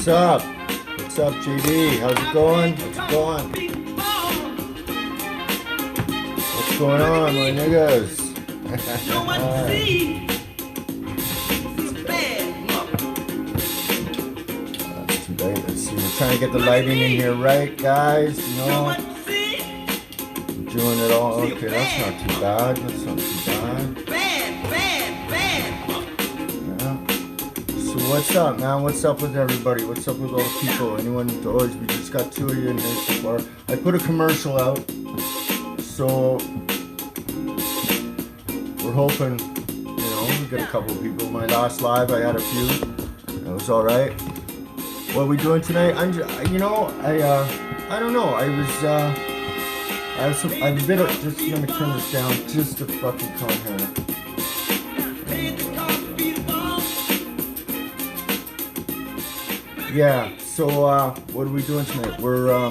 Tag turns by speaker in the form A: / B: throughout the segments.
A: What's up? What's up, JD? How's it going? How's it going? What's going on, my niggas? Let's see, we're trying to get the lighting in here right, guys. You know, doing it all. Okay, that's not too bad. That's not too bad. So what's up, man? What's up with everybody? What's up with all the people? Anyone? Always, we just got 2 of you in here so far. I put a commercial out, so we're hoping, you know, we get a couple of people. My last live, I had a few. That was all right. What are we doing tonight? I'm just, you know, I don't know. I'm a bit of, just gonna turn this down just to fucking calm here. Yeah, so what are we doing tonight? We're I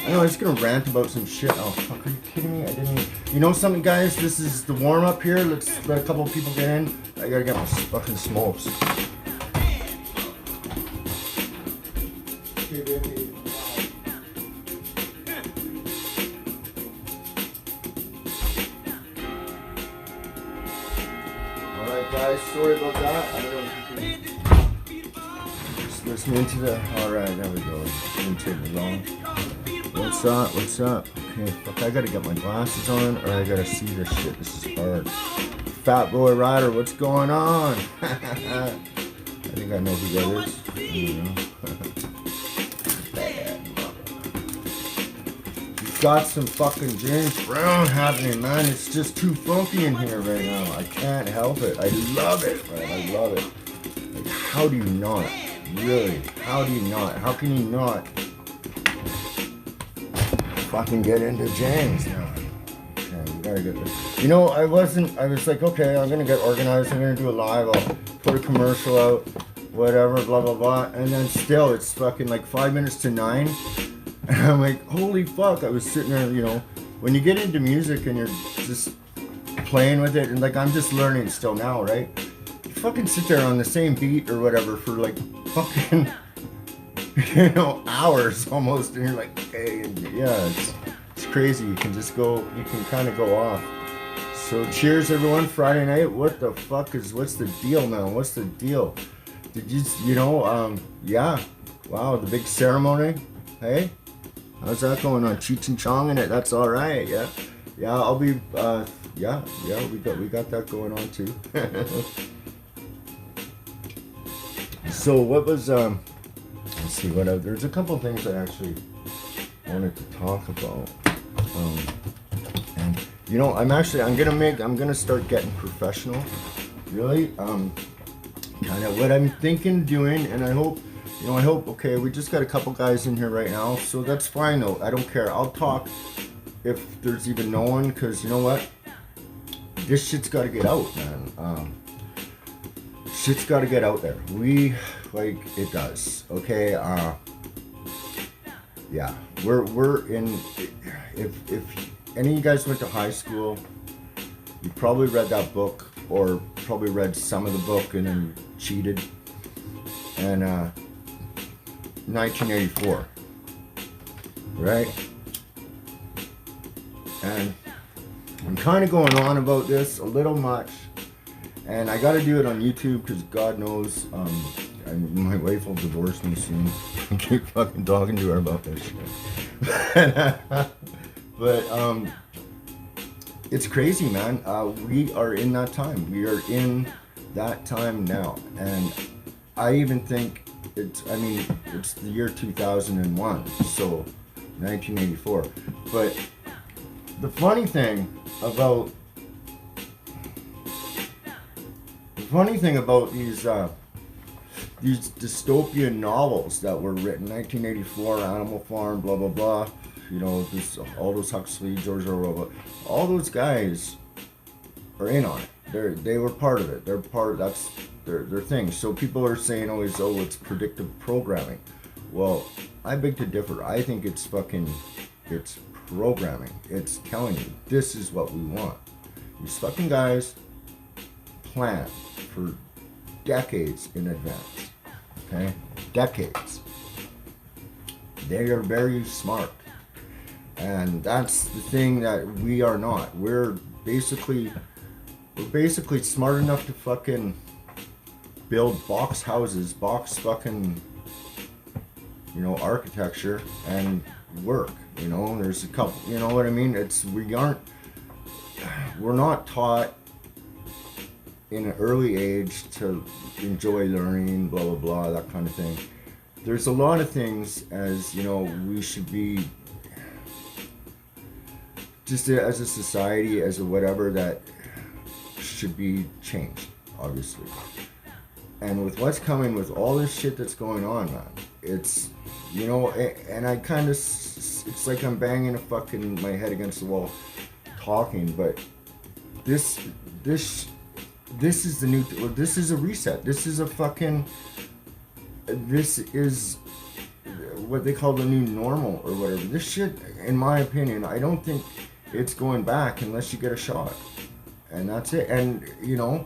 A: know I was gonna rant about some shit. Oh fuck, are you kidding me? I didn't even, you know something, guys? This is the warm up here. Let's let a couple of people get in. I gotta get my fucking smokes. Alright guys, sorry about that. I don't know if you can just listen into the, alright, there we go. It didn't take me long. What's up? What's up? Okay, fuck, I gotta get my glasses on or I gotta see this shit. This is hard. Fat Boy Rider, what's going on? I think I know who that is. Got some fucking James Brown happening, man. It's just too funky in here right now. I can't help it. I love it, man. I love it. Like, how do you not? Really? How do you not? How can you not fucking get into James now? Okay, we gotta get this. You know, I was like, okay, I'm gonna get organized. I'm gonna do a live. I'll put a commercial out, whatever, blah, blah, blah. And then still, it's fucking like 5 minutes to 9. And I'm like, holy fuck, I was sitting there, you know, when you get into music and you're just playing with it, and like, I'm just learning still now, right? You fucking sit there on the same beat or whatever for like fucking, you know, hours almost, and you're like, okay, and yeah, it's crazy. You can just go, you can kind of go off. So cheers everyone, Friday night. What the fuck what's the deal, man? What's the deal? Did you know, yeah, wow, the big ceremony, hey? How's that going on? Cheech and Chong in it. That's all right. Yeah, yeah. I'll be. Yeah. We got that going on too. So what was? Let's see. There's a couple things I actually wanted to talk about. And you know, I'm gonna start getting professional. Really. Kind of what I'm thinking doing, and I hope. You know, okay, we just got a couple guys in here right now, so that's fine though. I don't care. I'll talk if there's even no one, because you know what? This shit's got to get out, man. Shit's got to get out there. It does. Okay, yeah. We're in, if any of you guys went to high school, you probably read that book, or probably read some of the book and then cheated. And, 1984, right? And I'm kind of going on about this a little much, and I got to do it on YouTube because God knows, my wife will divorce me soon. I keep fucking talking to her about this shit. But it's crazy, man. We are in that time. We are in that time now, and I even think. It's the year 2001, so 1984. But the funny thing about these dystopian novels that were written, 1984, Animal Farm, blah blah blah. You know, Aldous Huxley, George Orwell, all those guys are in on it. They were part of it. They're part. That's their thing. So people are saying always, oh, it's predictive programming. Well, I beg to differ. I think it's programming. It's telling you this is what we want. These fucking guys plan for decades in advance. Okay? Decades. They are very smart. And that's the thing that we are not. We're basically smart enough to fucking build box houses, box fucking, you know, architecture and work. You know, there's a couple, you know what I mean? We're not taught in an early age to enjoy learning, blah, blah, blah, that kind of thing. There's a lot of things, as you know, we should be, just as a society, as a whatever, that should be changed, obviously. And with what's coming, with all this shit that's going on, man, it's, you know, and I kind of, it's like I'm banging my head against the wall talking, but this is the new, this is a reset. This is what they call the new normal or whatever. This shit, in my opinion, I don't think it's going back unless you get a shot. And that's it. And, you know,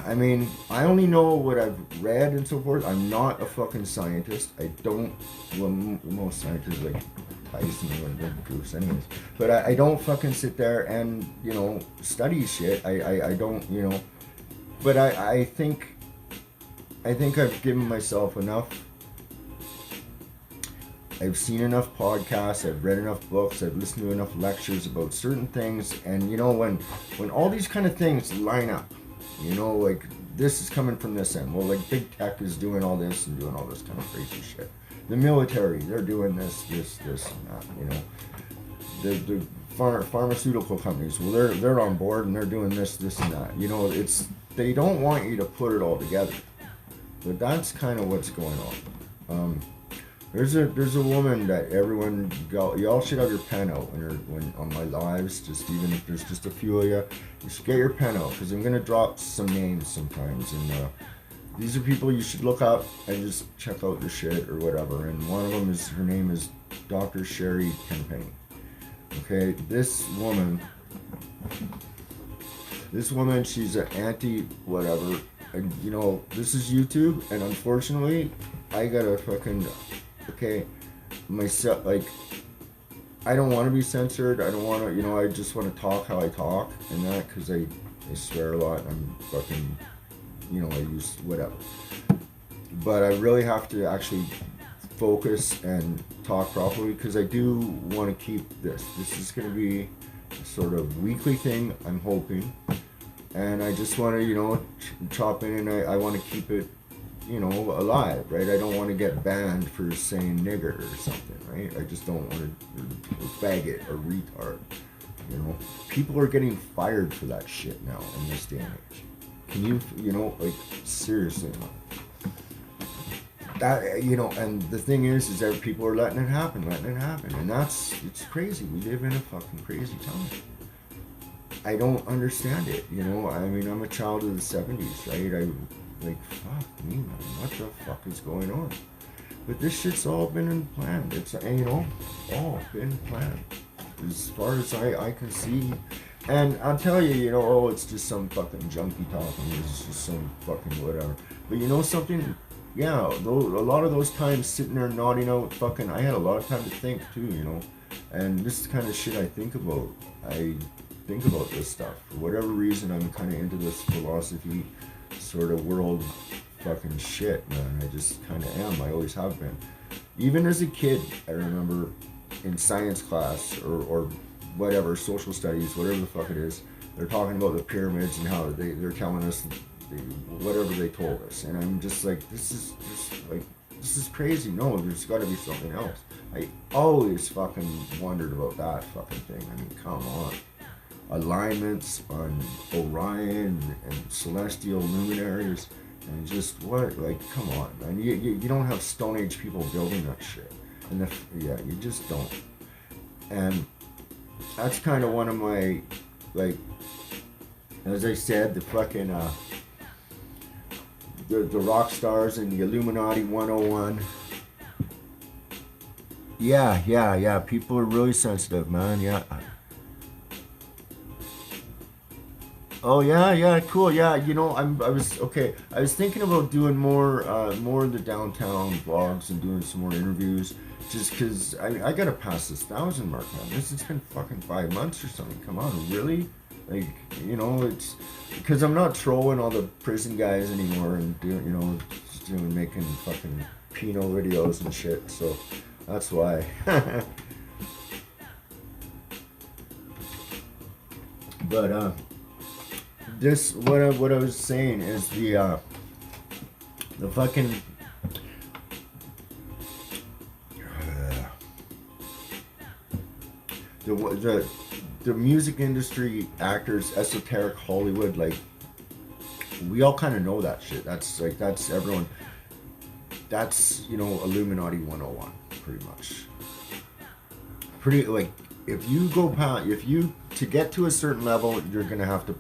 A: I mean, I only know what I've read and so forth. I'm not a fucking scientist. I don't, well, most scientists like Tyson or the goofs anyways. But I don't fucking sit there and, you know, study shit. I don't, you know. But I think I've given myself enough. I've seen enough podcasts, I've read enough books, I've listened to enough lectures about certain things, and you know, when all these kind of things line up, you know, like this is coming from this end, well, like big tech is doing all this and doing all this kind of crazy shit. The military, they're doing this and that, you know. The pharmaceutical companies, well, they're on board and they're doing this and that. You know, they don't want you to put it all together. But that's kind of what's going on. There's a woman that everyone, y'all should have your pen out when on my lives, just even if there's just a few of you should get your pen out, because I'm gonna drop some names sometimes, and these are people you should look up and just check out their shit or whatever. And one of them is, her name is Dr. Sherry Tenpenny. Okay, this woman, she's an anti-whatever, and you know, this is YouTube, and unfortunately, I gotta fucking, okay, myself, like, I don't want to be censored, I don't want to, you know, I just want to talk how I talk, and that, because I swear a lot, and I'm fucking, you know, I use whatever, but I really have to actually focus and talk properly, because I do want to keep this is going to be a sort of weekly thing, I'm hoping, and I just want to, you know, chop in, and I want to keep it, you know, alive, right? I don't want to get banned for saying nigger or something, right? I just don't want to, or faggot or retard, you know? People are getting fired for that shit now in this day and age. Can you know, like, seriously, man. That, you know, and the thing is that people are letting it happen, and it's crazy. We live in a fucking crazy time. I don't understand it, you know? I mean, I'm a child of the 70s, right? Like, fuck me, man, what the fuck is going on? But this shit's all been planned. It's, you know, all been planned. As far as I can see. And I'll tell you, you know, oh, it's just some fucking junkie talking. It's just some fucking whatever. But you know something? Yeah, a lot of those times sitting there nodding out fucking, I had a lot of time to think too, you know? And this is the kind of shit I think about. I think about this stuff. For whatever reason, I'm kind of into this philosophy sort of world fucking shit, man. I just kind of am. I always have been. Even as a kid, I remember in science class or whatever, social studies, whatever the fuck it is, they're talking about the pyramids and how they're telling us whatever they told us. And I'm just like, this is crazy. No, there's got to be something else. I always fucking wondered about that fucking thing. I mean, come on. Alignments on Orion and celestial luminaries, and just what, like, come on, man. You don't have Stone Age people building that shit, and yeah, you just don't. And that's kind of one of my, like, as I said, the fucking the rock stars and the Illuminati 101. Yeah, people are really sensitive, man. Yeah. Oh yeah, cool. Yeah, you know, I was okay. I was thinking about doing more of the downtown vlogs and doing some more interviews, just because I gotta pass this 1,000 mark, man. It's been fucking 5 months or something. Come on, really? Like, you know, it's because I'm not trolling all the prison guys anymore and doing, you know, just doing making fucking Pinot videos and shit. So that's why. But this what I was saying is the fucking the the music industry, actors, esoteric Hollywood, like we all kind of know that shit. That's everyone. That's, you know, Illuminati 101 pretty much. Pretty like if you go past, if you to get to a certain level, you're gonna have to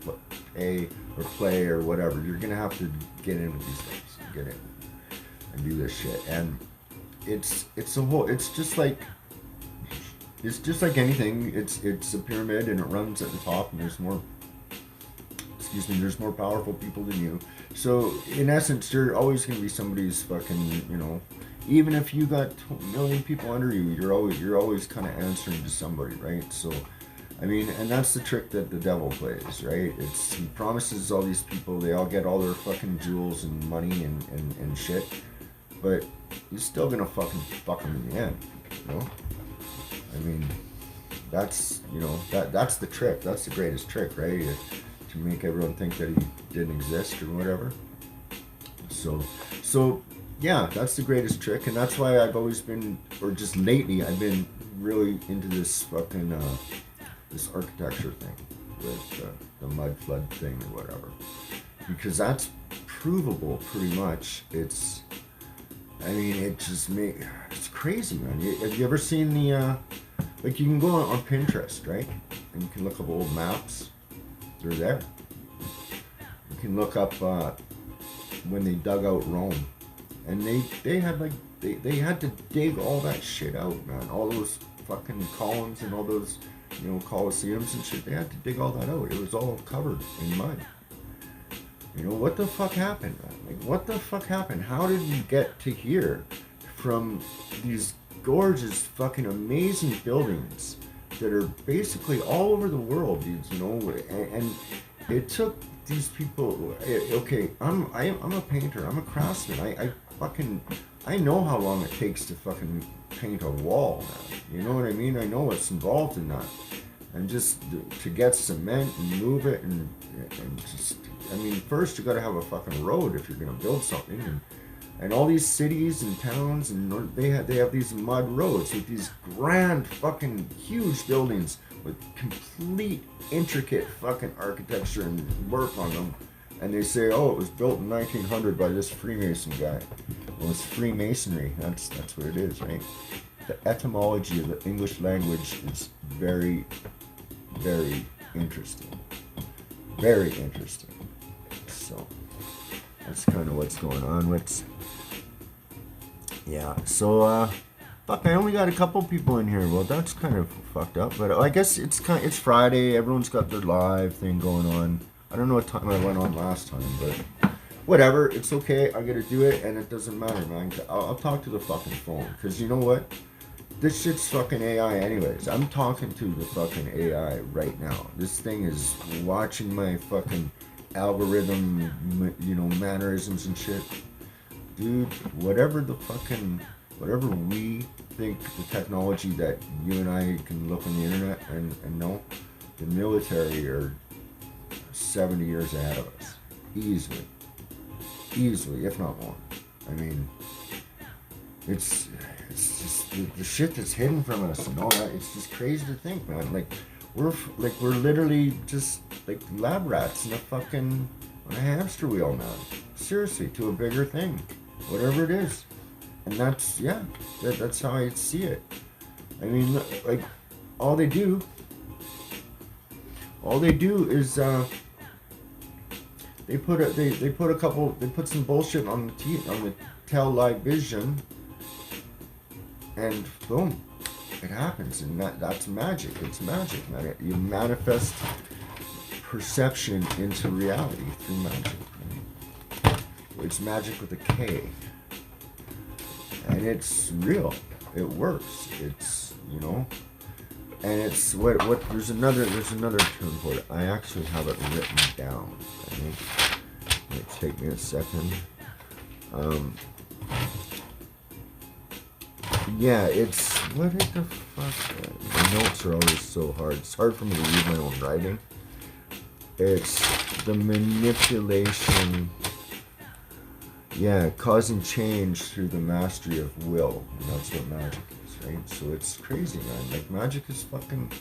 A: pay or play or whatever. You're gonna have to get in with these things, get in and do this shit. And it's a whole. It's just like anything. It's a pyramid and it runs at the top, and there's more. Excuse me. There's more powerful people than you. So in essence, you're always gonna be somebody's fucking, you know. Even if you got a million people under you, you're always kind of answering to somebody, right? So, I mean, and that's the trick that the devil plays, right? He promises all these people, they all get all their fucking jewels and money and shit, but he's still gonna fucking fuck them in the end, you know? I mean, that's, you know, that's the trick. That's the greatest trick, right? To make everyone think that he didn't exist or whatever. So yeah, that's the greatest trick, and that's why I've always been, or just lately, I've been really into this fucking this architecture thing with the mud flood thing or whatever, because that's provable pretty much. I mean, it's crazy, man. Have you ever seen the like you can go on Pinterest, right? And you can look up old maps. They're there. You can look up when they dug out Rome. And they had like they had to dig all that shit out, man. All those fucking columns and all those, you know, coliseums and shit. They had to dig all that out. It was all covered in mud. You know, what the fuck happened, man? Like, what the fuck happened? How did we get to here from these gorgeous, fucking amazing buildings that are basically all over the world, dudes? You know, and it took these people. Okay, I'm a painter. I'm a craftsman. I know how long it takes to fucking paint a wall, man. You know what I mean? I know what's involved in that. And just to get cement and move it and just, I mean, first you gotta have a fucking road if you're gonna build something. And all these cities and towns, and they have these mud roads with these grand fucking huge buildings with complete intricate fucking architecture and work on them. And they say, oh, it was built in 1900 by this Freemason guy. Well, it's Freemasonry. That's what it is, right? The etymology of the English language is very, very interesting. Very interesting. So that's kind of what's going on. Yeah. So fuck, I only got a couple people in here. Well, that's kind of fucked up. But I guess it's Friday. Everyone's got their live thing going on. I don't know what time I went on last time, but whatever. It's okay. I gotta do it, and it doesn't matter, man. I'll talk to the fucking phone, because you know what? This shit's fucking AI anyways. I'm talking to the fucking AI right now. This thing is watching my fucking algorithm, you know, mannerisms and shit. Dude, whatever we think the technology that you and I can look on the internet and know, the military are 70 years ahead of us. Easily, if not more. I mean, it's just the shit that's hidden from us and all that. It's just crazy to think, man. We're literally just like lab rats in on a hamster wheel, man. Seriously, to a bigger thing, whatever it is. And that's how I see it. I mean, like all they do is they put some bullshit on the tell vision, and boom, it happens. And that's magic. It's magic, man. You manifest perception into reality through magic. Right? It's magic with a K. And it's real. It works. It's, you know, and it's what there's another term for it. I actually have it written down. I think it might take me a second. Yeah, it's what the fuck. My notes are always so hard. It's hard for me to read my own writing. It's the manipulation. Yeah, causing change through the mastery of will. And that's what magic is, right? So it's crazy, man. Like, magic is fucking...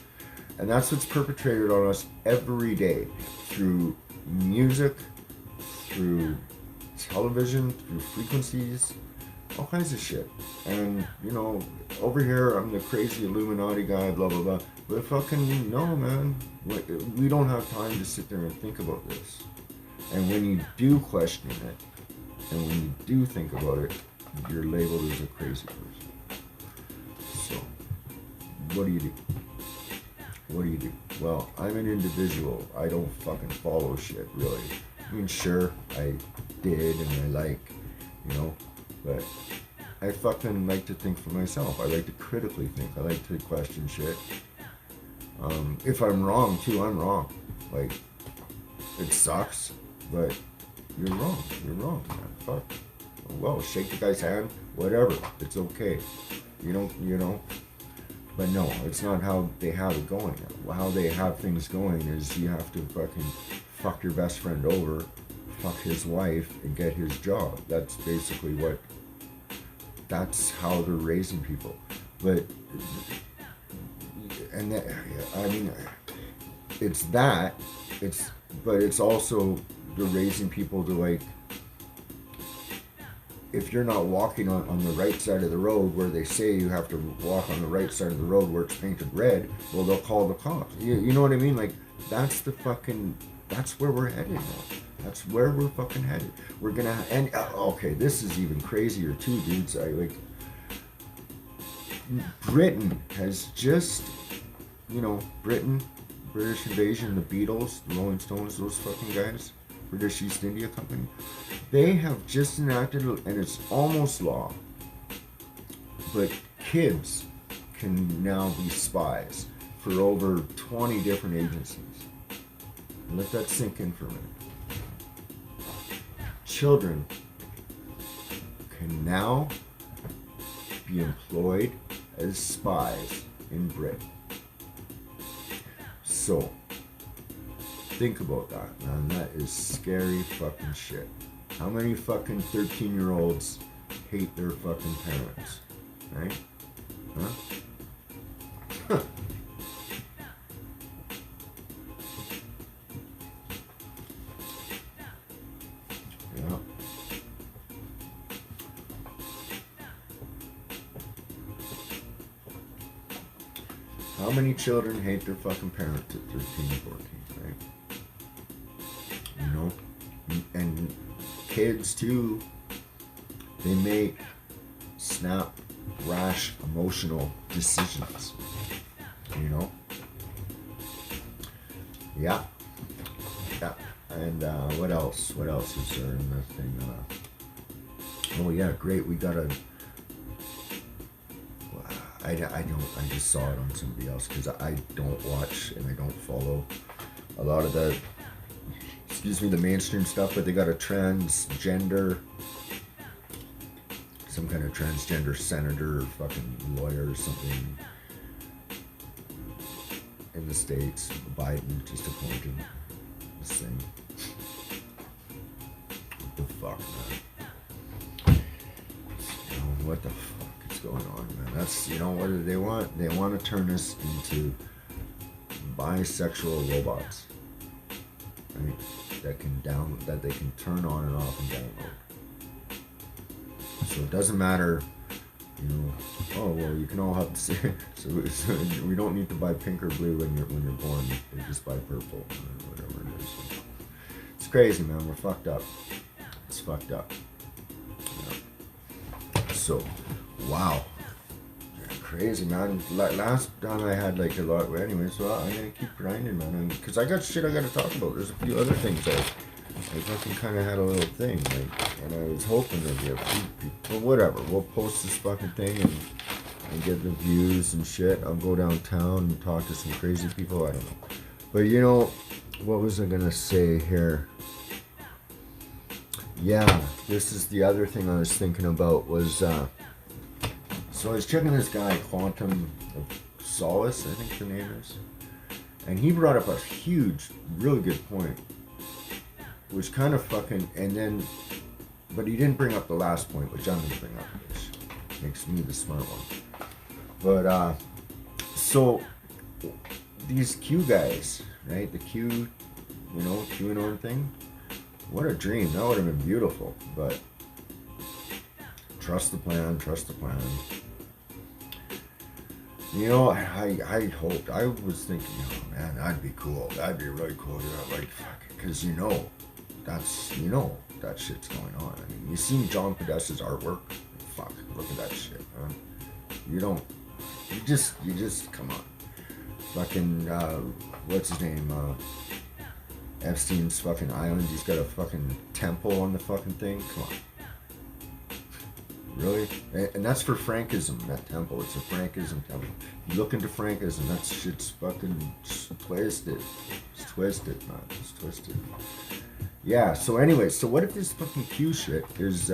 A: And that's what's perpetrated on us every day. Through music, through television, through frequencies, all kinds of shit. And, you know, over here, I'm the crazy Illuminati guy, blah, blah, blah. But fucking, no, man. We don't have time to sit there and think about this. And when you do question it, and when you do think about it, you're labeled as a crazy person. So, what do you do? What do you do? Well, I'm an individual. I don't fucking follow shit, really. I mean, sure, I did and I like, you know, but I fucking like to think for myself. I like to critically think. I like to question shit. If I'm wrong, too, I'm wrong. Like, it sucks, but you're wrong. You're wrong, man. Fuck. Well, shake the guy's hand, whatever. It's okay. You don't, you know. But no, it's not how they have it going. How they have things going is you have to fucking fuck your best friend over, fuck his wife, and get his job. That's basically what, that's how they're raising people. But, and that, I mean, it's that, but it's also they're raising people to, like, if you're not walking on the right side of the road where they say you have to walk on the right side of the road where it's painted red, well, they'll call the cops. You know what I mean? Like, that's the fucking, that's where we're headed now. That's where we're fucking headed. We're gonna, and okay, this is even crazier too, dudes. Britain has just, you know, British invasion, the Beatles, the Rolling Stones, those fucking guys, British East India Company, they have just enacted, and it's almost law, but kids can now be spies for over 20 different agencies. Let that sink in for a minute. Children can now be employed as spies in Britain. So, think about that, man. That is scary fucking shit. How many fucking 13-year-olds hate their fucking parents? Right? Huh? Yeah. How many children hate their fucking parents at 13 and 14, right? You know? And kids, too, they make snap, rash, emotional decisions. You know? Yeah. Yeah. And what else? What else is there in the thing? Oh, yeah, great. We got a... I just saw it on somebody else because I don't watch and I don't follow a lot of the, the mainstream stuff, but they got a transgender, some kind of transgender senator or fucking lawyer or something in the States. Biden just appointed this thing. What the fuck, man? You know, what the fuck is going on, man? That's, you know, what do they want? They want to turn us into bisexual robots, right? That they can turn on and off and download. So it doesn't matter, you know. Oh well, you can all have the same. So we don't need to buy pink or blue when you're born. You just buy purple or whatever it is. It's crazy, man. We're fucked up. It's fucked up. Yeah. So, wow. crazy, man. Last time I had like a lot. Well, anyway, so I'm gonna keep grinding, man. Because I got shit I gotta talk about. There's a few other things I fucking kind of had a little thing, like, and I was hoping there'd be a few people. But whatever, we'll post this fucking thing and get the views and shit. I'll go downtown and talk to some crazy people. I don't know. But you know, what was I gonna say here? Yeah, this is the other thing I was thinking about was, so I was checking this guy, Quantum of Solace, I think the name is. And he brought up a huge, really good point. Which kind of fucking, and then, but he didn't bring up the last point, which I'm gonna bring up, which makes me the smart one. But, so, these Q guys, right, the Q, you know, QAnon thing, what a dream, that would have been beautiful, but trust the plan, trust the plan. You know, I hoped, I was thinking, oh man, that'd be cool, that'd be really cool, yeah, like, fuck, because you know, that shit's going on. I mean, you seen John Podesta's artwork? Fuck, look at that shit, huh? You just, come on. Fucking, what's his name, Epstein's fucking island, he's got a fucking temple on the fucking thing, come on. Really? And that's for Frankism, that temple, it's a Frankism temple. You look into Frankism, that shit's fucking twisted. It's twisted, man, it's twisted. Yeah, so anyway, so what if this fucking Q shit is,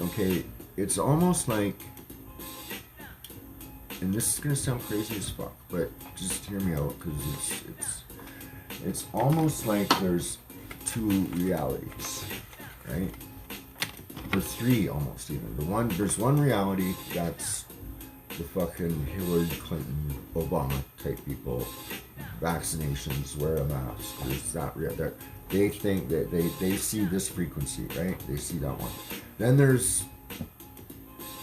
A: okay, it's almost like, and this is gonna sound crazy as fuck, but just hear me out, because it's almost like there's two realities, right? Or three almost even. There's one reality that's the fucking Hillary Clinton, Obama type people, vaccinations, wear a mask, there's that they think that they see this frequency, right? They see that one. Then there's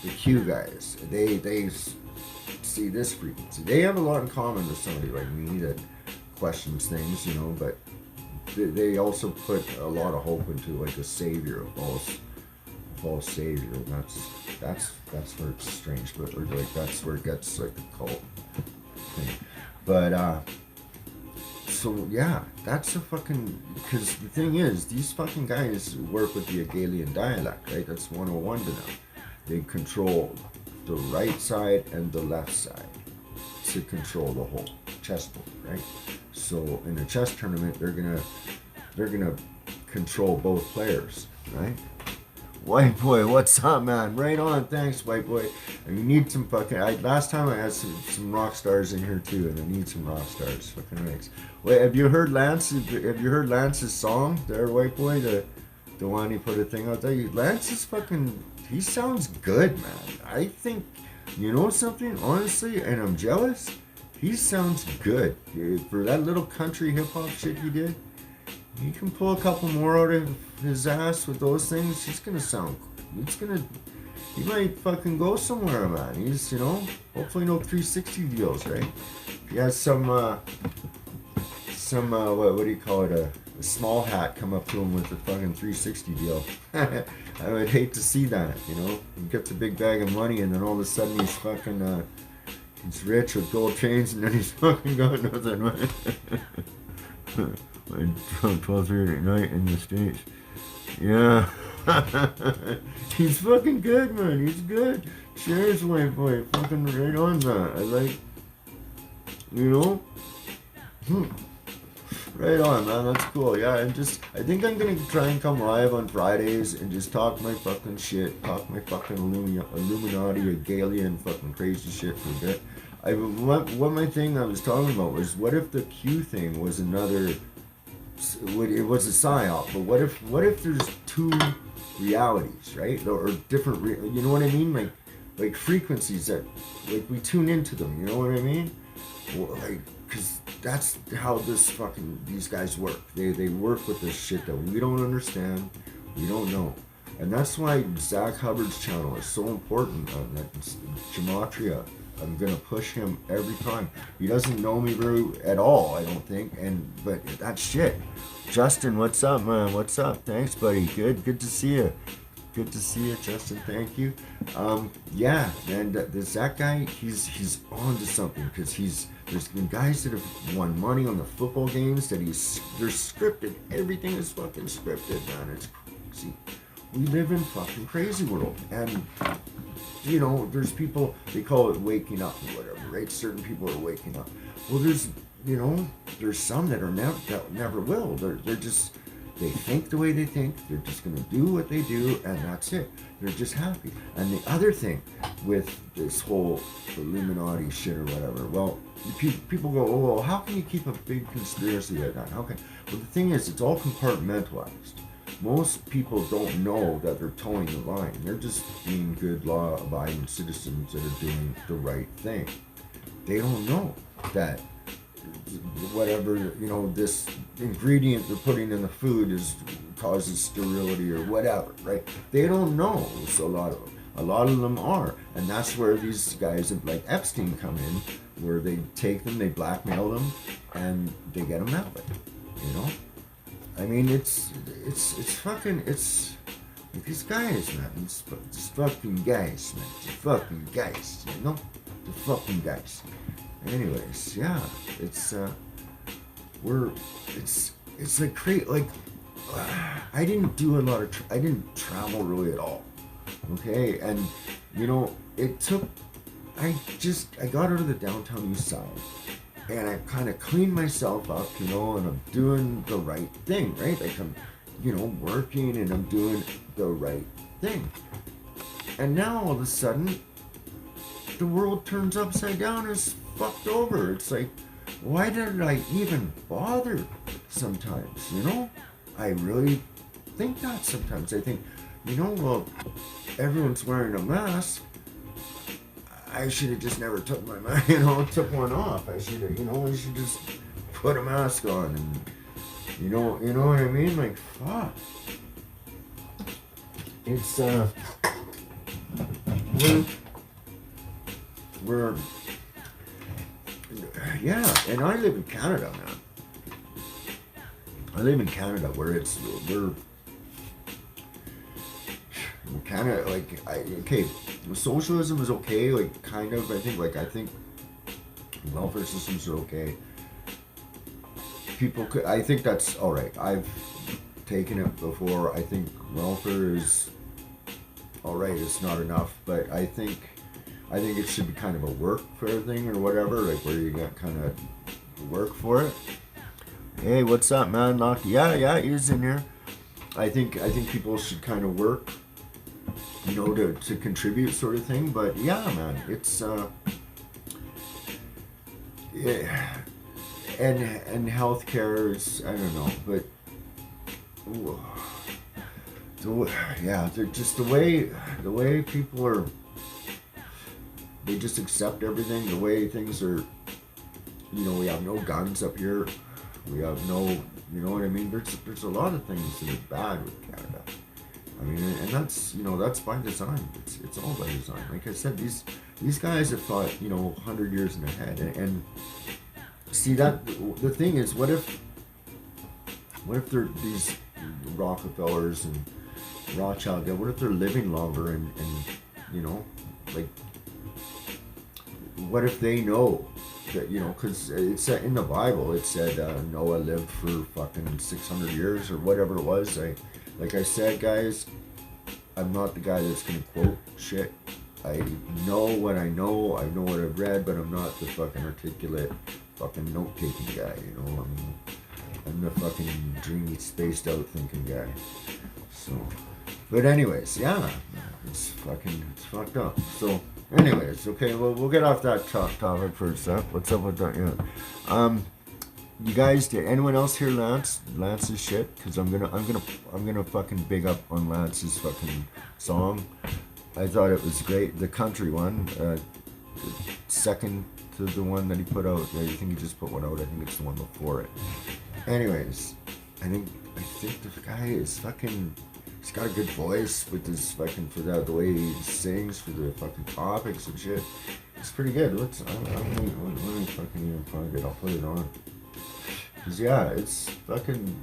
A: the Q guys. They see this frequency. They have a lot in common with somebody like me that questions things, you know, but they also put a lot of hope into like a savior, a false savior. And that's where it's strange, but or like that's where it gets like the cult thing. But so yeah, that's a fucking, because the thing is, these fucking guys work with the Hegelian dialect, right? That's 101 to them. They control the right side and the left side to control the whole chessboard, right? So in a chess tournament, they're gonna control both players, right? White boy, what's up, man? Right on, thanks, white boy. And you need some fucking. Last time I had some rock stars in here too, and I need some rock stars. Fucking ranks. Wait, have you heard Lance? Have you heard Lance's song? There, white boy, the one he put a thing out there. Lance is fucking. He sounds good, man. I think, you know something, honestly, and I'm jealous. He sounds good for that little country hip hop shit he did. He can pull a couple more out of his ass with those things. He's gonna sound. He might fucking go somewhere, man. He's, you know, hopefully no 360 deals, right? He has some what do you call it? A small hat come up to him with a fucking 360 deal. I would hate to see that, you know. He gets a big bag of money and then all of a sudden he's fucking he's rich with gold chains and then he's fucking got nothing. Like 12:30 at night in the States. Yeah. He's fucking good, man. He's good. Cheers, white boy. Fucking right on that. I like, you know? Right on, man. That's cool. Yeah, I think I'm gonna try and come live on Fridays and just talk my fucking shit. Talk my fucking Illuminati, Hegelian, fucking crazy shit for a bit. What my thing I was talking about was, what if the Q thing was another... It was a psyop, but what if there's two realities, right? Or different, you know what I mean? Like frequencies that, like, we tune into them, you know what I mean? Well, like, because that's how these guys work. They work with this shit that we don't understand, we don't know. And that's why Zach Hubbard's channel is so important, that Gematria. I'm gonna push him every time. He doesn't know me very at all, I don't think. But that shit. Justin, what's up, man? What's up? Thanks, buddy. Good to see you. Good to see you, Justin. Thank you. Yeah, and there's that guy. He's on to something because there's been guys that have won money on the football games that they're scripted. Everything is fucking scripted, man. It's crazy. We live in fucking crazy world, and you know, there's people, they call it waking up or whatever, right? Certain people are waking up. Well, there's some that never will. They're just, they think the way they think. They're just gonna do what they do, and that's it. They're just happy. And the other thing with this whole Illuminati shit or whatever, well, people go, oh, well, how can you keep a big conspiracy like that? How can? Well, the thing is, it's all compartmentalized. Most people don't know that they're towing the line. They're just being good law-abiding citizens that are doing the right thing. They don't know that whatever, you know, this ingredient they're putting in the food causes sterility or whatever, right? They don't know. So a lot of them are, and that's where these guys like Epstein come in, where they take them, they blackmail them, and they get them out, you know. I mean, it's fucking, it's these guys, man. It's fucking guys, man. It's fucking guys, you know? The fucking guys. Anyways, yeah, it's like crazy. Like, I didn't do a lot of, I didn't travel really at all. Okay, and you know, I got out of the downtown east side. And I kind of cleaned myself up, you know, and I'm doing the right thing, right? Like I'm, you know, working and I'm doing the right thing. And now all of a sudden, the world turns upside down and is fucked over. It's like, why did I even bother sometimes, you know? I really think that sometimes. I think, you know, well, everyone's wearing a mask. I should have just never took took one off. I should just put a mask on, and you know what I mean? Like, fuck. It's we're yeah, and I live in Canada, man. I live in Canada where we're Canada, like, okay, socialism is okay, like, kind of, I think welfare systems are okay. I think that's alright. I've taken it before. I think welfare is alright, it's not enough, but I think it should be kind of a work fair thing or whatever, like, where you got kind of work for it. Hey, what's up, man? Yeah, he's in here. I think people should kind of work, you know, to contribute, sort of thing. But yeah, man, it's yeah, and healthcare is, I don't know, but they're just the way people are. They just accept everything. The way things are, you know, we have no guns up here. We have no, you know what I mean. There's a lot of things that are bad with Canada. I mean, and that's, you know, that's by design. It's all by design. Like I said, these guys have thought, you know, 100 years in ahead. And see, that the thing is, what if they're these Rockefellers and Rothschild? What if they're living longer and you know, like, what if they know that, you know, because it's in the Bible, it said Noah lived for fucking 600 years or whatever it was. Like I said, guys, I'm not the guy that's gonna quote shit. I know what I know what I've read, but I'm not the fucking articulate fucking note-taking guy, you know. I'm the fucking dreamy, spaced out thinking guy. So, but anyways, yeah, it's fucked up. So, anyways, okay, well, we'll get off that topic for a sec. What's up with that? Yeah. You guys, did anyone else hear Lance's shit? Because I'm gonna fucking big up on Lance's fucking song. I thought it was great. The country one, second to the one that he put out. I think he just put one out. I think it's the one before it. Anyways, I think the guy is fucking. He's got a good voice with his fucking, for the way he sings, for the fucking topics and shit. It's pretty good. Let me fucking even find it. I'll put it on. Cause yeah, it's fucking.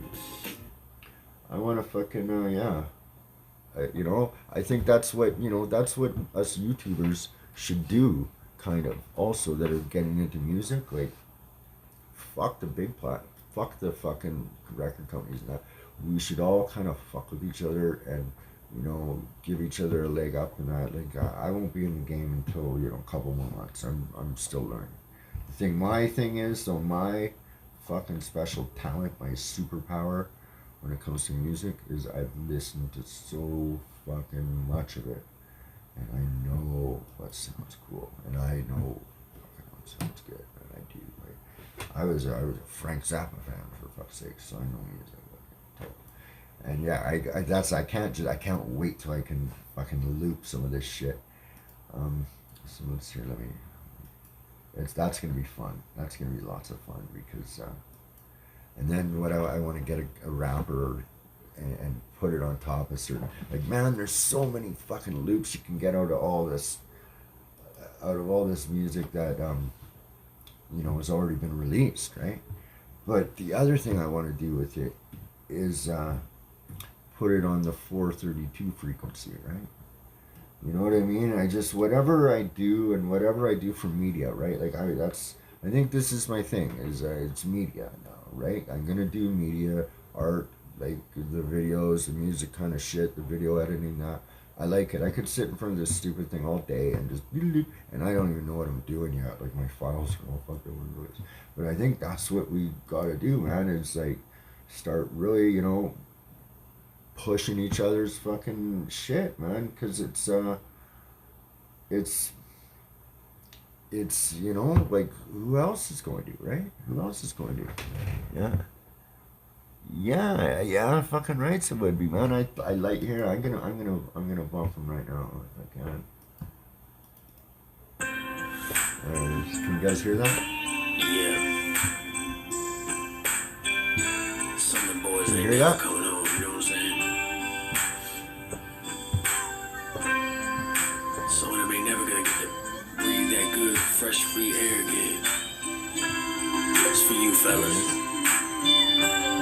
A: I want to fucking yeah. You know, I think that's what, you know, that's what us YouTubers should do, kind of, also, that are getting into music. Like, fuck the big fuck the fucking record companies and that. We should all kind of fuck with each other and, you know, give each other a leg up and that. Like, I won't be in the game until, you know, a couple more months. I'm still learning. My thing is, though, my fucking special talent, my superpower when it comes to music is I've listened to so fucking much of it, and I know what sounds cool, and I know fucking what sounds good, and I do. Like, I was a Frank Zappa fan, for fuck's sake, so I know music. And yeah, I can't wait till I can fucking loop some of this shit. So let's see, that's gonna be fun. That's gonna be lots of fun because, and then what I want to get a rapper and put it on top of certain, like, man, there's so many fucking loops you can get out of all this music that you know, has already been released, right? But the other thing I want to do with it is put it on the 432 frequency, right? You know what I mean? I just, whatever I do and whatever I do for media, right? Like, I think this is my thing, is it's media now, right? I'm gonna do media, art, like the videos, the music kind of shit, the video editing, that. I like it. I could sit in front of this stupid thing all day and just, and I don't even know what I'm doing yet. Like, my files are all fucking weird. But I think that's what we gotta do, man, is like start really, you know, pushing each other's fucking shit, man, because it's you know, like, who else is going to, right? Who else is going to? Yeah, fucking right, it would be, man. I like here. I'm gonna bump him right now if I can. Can you guys hear that?
B: Yeah. Some of the boys
A: Can you
B: ain't
A: hear that?
B: coming home, you know what I'm saying? Some of them ain't never gonna get to breathe that good, fresh, free air again. It's for you, fellas.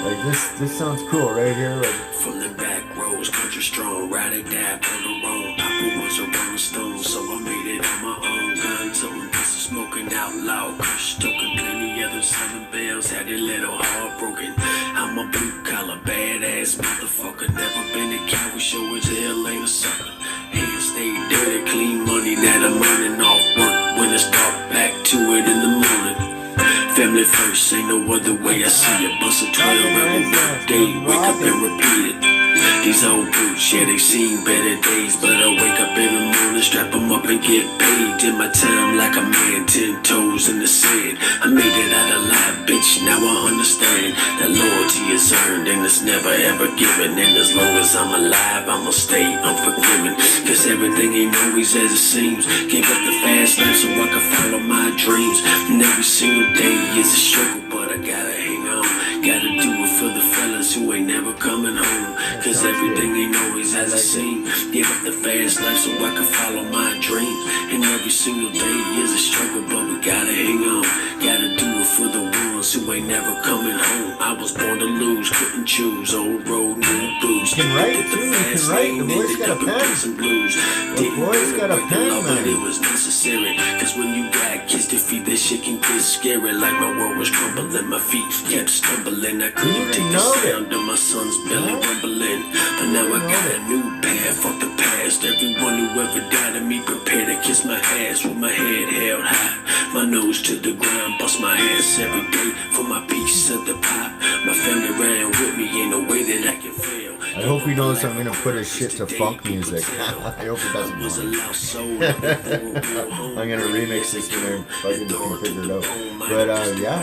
A: Like, this sounds cool right here. Like,
B: from the back rows, country strong, ride or die, on the road. Papa was a rolling stone, so I made it on my own. Gun toting, pistol smoking out loud, kush token, plenty other selling bells, had it little heartbroken. I'm a blue collar, badass motherfucker, never been a coward, show as hell, ain't a sucker. Hands stay dirty, clean money that I'm earning off work. When it's dark, back to it in the morning. Family first, ain't no other way. I see a bus of 12 every day. Wake up and repeat it. These old boots, yeah, they seen better days. But I wake up in the morning, strap them up and get paid. Did my time like a man, 10 toes in the sand. I made it out alive, bitch, now I understand that loyalty is earned and it's never ever given. And as long as I'm alive, I'ma stay unforgiven. Cause everything ain't always as it seems. Gave up the fast life so I could follow my dreams. And every single day is a struggle, but I gotta hang on. Gotta do it for the fellas who ain't never coming home. Cause everything ain't always as it seems. Give up the fast life so I can follow my dreams. And every single day is a struggle, but we gotta hang on. Gotta do it for the ones who ain't never coming home. I was born to lose, couldn't choose. Old road, new blues.
A: You can write too, you can write. The boy's got a pen. The boy's got a pen, man.
B: It was necessary, cause when you got kids to feed, that shit can get scary. Like my world was crumbling, my feet kept stumbling. I couldn't take the sound of my son's belly rumbling. But now I got a new path, fuck the past. Everyone who ever died of me prepared to kiss my ass with my head held high. My nose to the ground, bust my ass every day for my piece of the pie. My family ran with me, ain't no way that I can fail.
A: I hope he knows I'm gonna put his shit to funk music. I hope he doesn't mind. I'm gonna remix this when I fucking figure it out. But yeah,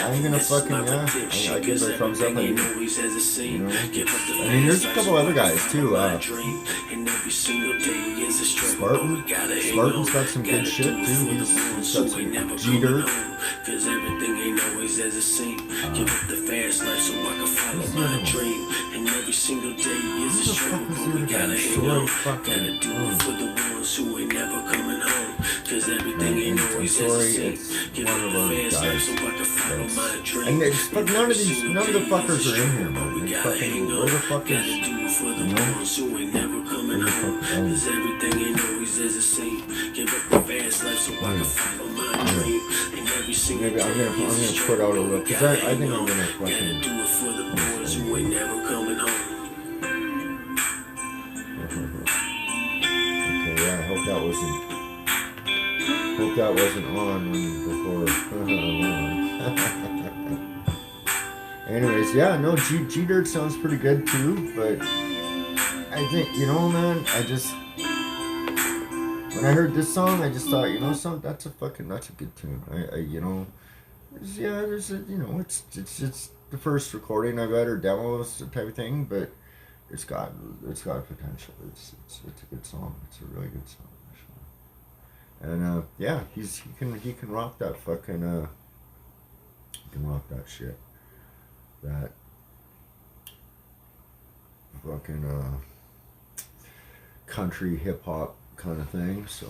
A: I'm gonna fucking, I give a thumbs up. You know, I mean, there's a couple other guys too. Spartan's got some good shit too. He's got some G-Dirt.
B: Cause everything ain't always as it seems. Give up the fast life so I can follow my dream. And every single day is a struggle. We gotta hang on. Gotta do it for the ones who ain't never coming home. Cause everything ain't always as it seems. Give up the fast life so I can follow follow my dream.
A: And it's, but none of the fuckers are in here, man. They fucking, where the fuck is,
B: Gotta do it for the
A: you know?
B: ones who ain't never coming
A: Where the
B: home.
A: fuck are
B: Cause everything ain't always as it seems. Give up the fast life so I can follow my dream. And every single
A: Maybe I'm gonna put out a little, cause I think I'm gonna
B: gotta
A: fucking.
B: do it for the boys who ain't never coming home.
A: Okay, yeah, I hope that wasn't on when before. Anyways, yeah, no, G Dirt sounds pretty good too, but I think, you know, man, when I heard this song, I just thought, you know, that's a good tune. You know, there's a, you know, it's the first recording I've ever demos type of thing, but it's got potential. It's a good song. It's a really good song, actually. And yeah, he can rock that fucking he can rock that shit. That fucking country hip hop kind of thing. So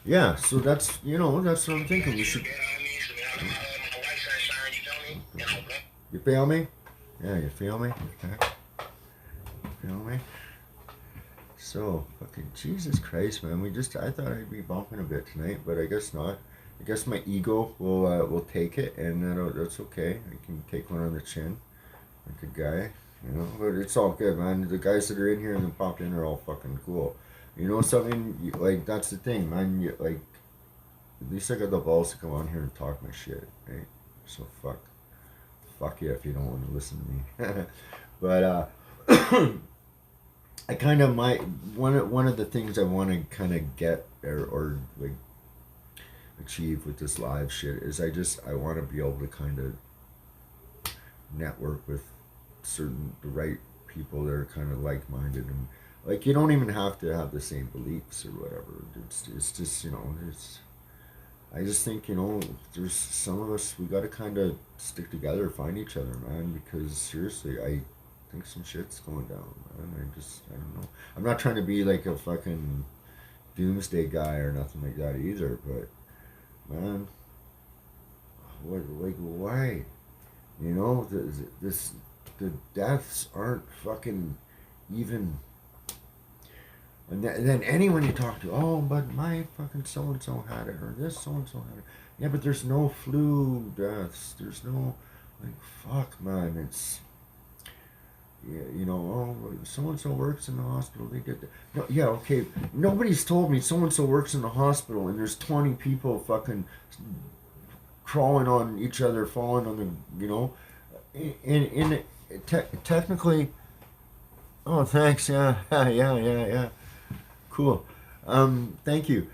A: yeah, so that's, you know, that's what I'm thinking. We should. You feel me? Yeah, you feel me? Okay. Feel me? So fucking Jesus Christ, man. I thought I'd be bumping a bit tonight, but I guess not. I guess my ego will take it, and that's okay. I can take one on the chin, like a guy, you know. But it's all good, man. The guys that are in here and then popped in are all fucking cool. You know something? Like, that's the thing, man. Like, at least I got the balls to come on here and talk my shit, right? So fuck you if you don't want to listen to me. But I kind of one of the things I want to kind of get or like achieve with this live shit is I want to be able to kind of network with the right people that are kind of like-minded, and like, you don't even have to have the same beliefs or whatever. It's just, you know, I just think, you know, there's some of us, we got to kind of stick together, find each other, man, because seriously, I think some shit's going down, man. I don't know. I'm not trying to be like a fucking doomsday guy or nothing like that either, but man, why? You know, the deaths aren't fucking even. And then anyone you talk to, oh, but my fucking so-and-so had it, or this so-and-so had it. Yeah, but there's no flu deaths. There's no, like, fuck, man. It's, yeah, you know, oh, so-and-so works in the hospital. They did that. No, yeah, okay. Nobody's told me so-and-so works in the hospital and there's 20 people fucking crawling on each other, falling on the, you know. Technically, oh, thanks, yeah, yeah. Cool. Thank you.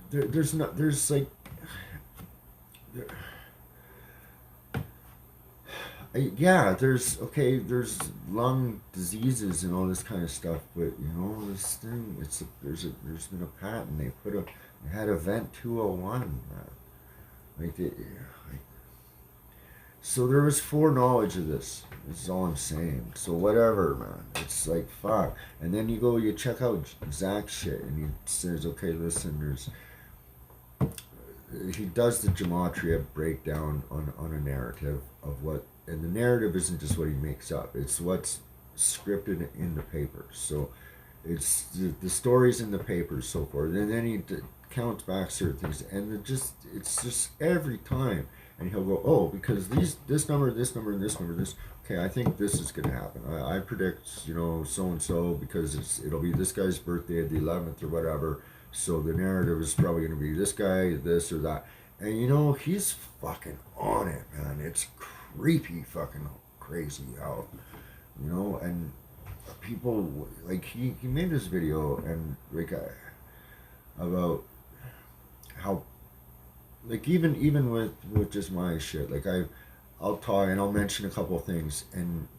A: There's like, yeah, there's lung diseases and all this kind of stuff, but you know, this thing, there's been a patent. They had Event 201, so there was foreknowledge of this. This is all I'm saying. So whatever, man. It's like, fuck. And then you check out Zach's shit, and he says, okay, listen, he does the gematria breakdown on a narrative of what, and the narrative isn't just what he makes up. It's what's scripted in the papers. So it's the stories in the papers, so forth. And then he counts back certain things, and it's just every time. And he'll go, oh, because this number, this number, and this number, this. Okay, I think this is gonna happen. I predict, you know, so and so, because it'll be this guy's birthday, the 11th or whatever. So the narrative is probably gonna be this guy, this or that. And you know, he's fucking on it, man. It's creepy, fucking crazy how, you know. And people, like, he made this video and like about how, like, even with just my shit, like, I'll talk and I'll mention a couple of things, and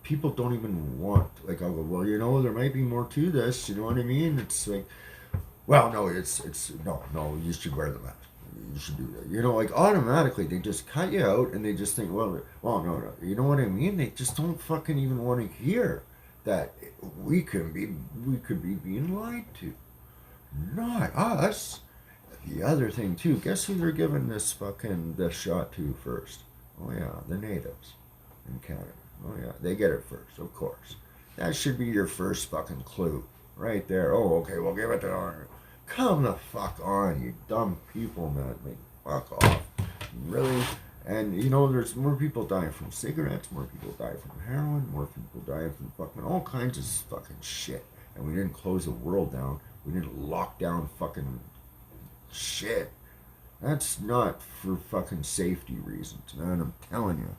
A: people don't even want, like, I'll go, well, you know, there might be more to this, you know what I mean? It's like, well, no, it's no, you should wear the mask, you should do that, you know, like, automatically they just cut you out, and they just think, well, no, you know what I mean? They just don't fucking even want to hear that we could be being lied to, not us. the other thing too, guess who they're giving this shot to first? Oh yeah, the natives in Canada. Oh yeah, they get it first, of course. That should be your first fucking clue. Right there. Oh, okay, we'll give it to her. Come the fuck on, you dumb people, man. Like, fuck off. Really? And, you know, there's more people dying from cigarettes, more people die from heroin, more people die from fucking all kinds of fucking shit. And we didn't close the world down. We didn't lock down fucking shit. That's not for fucking safety reasons, man. I'm telling you.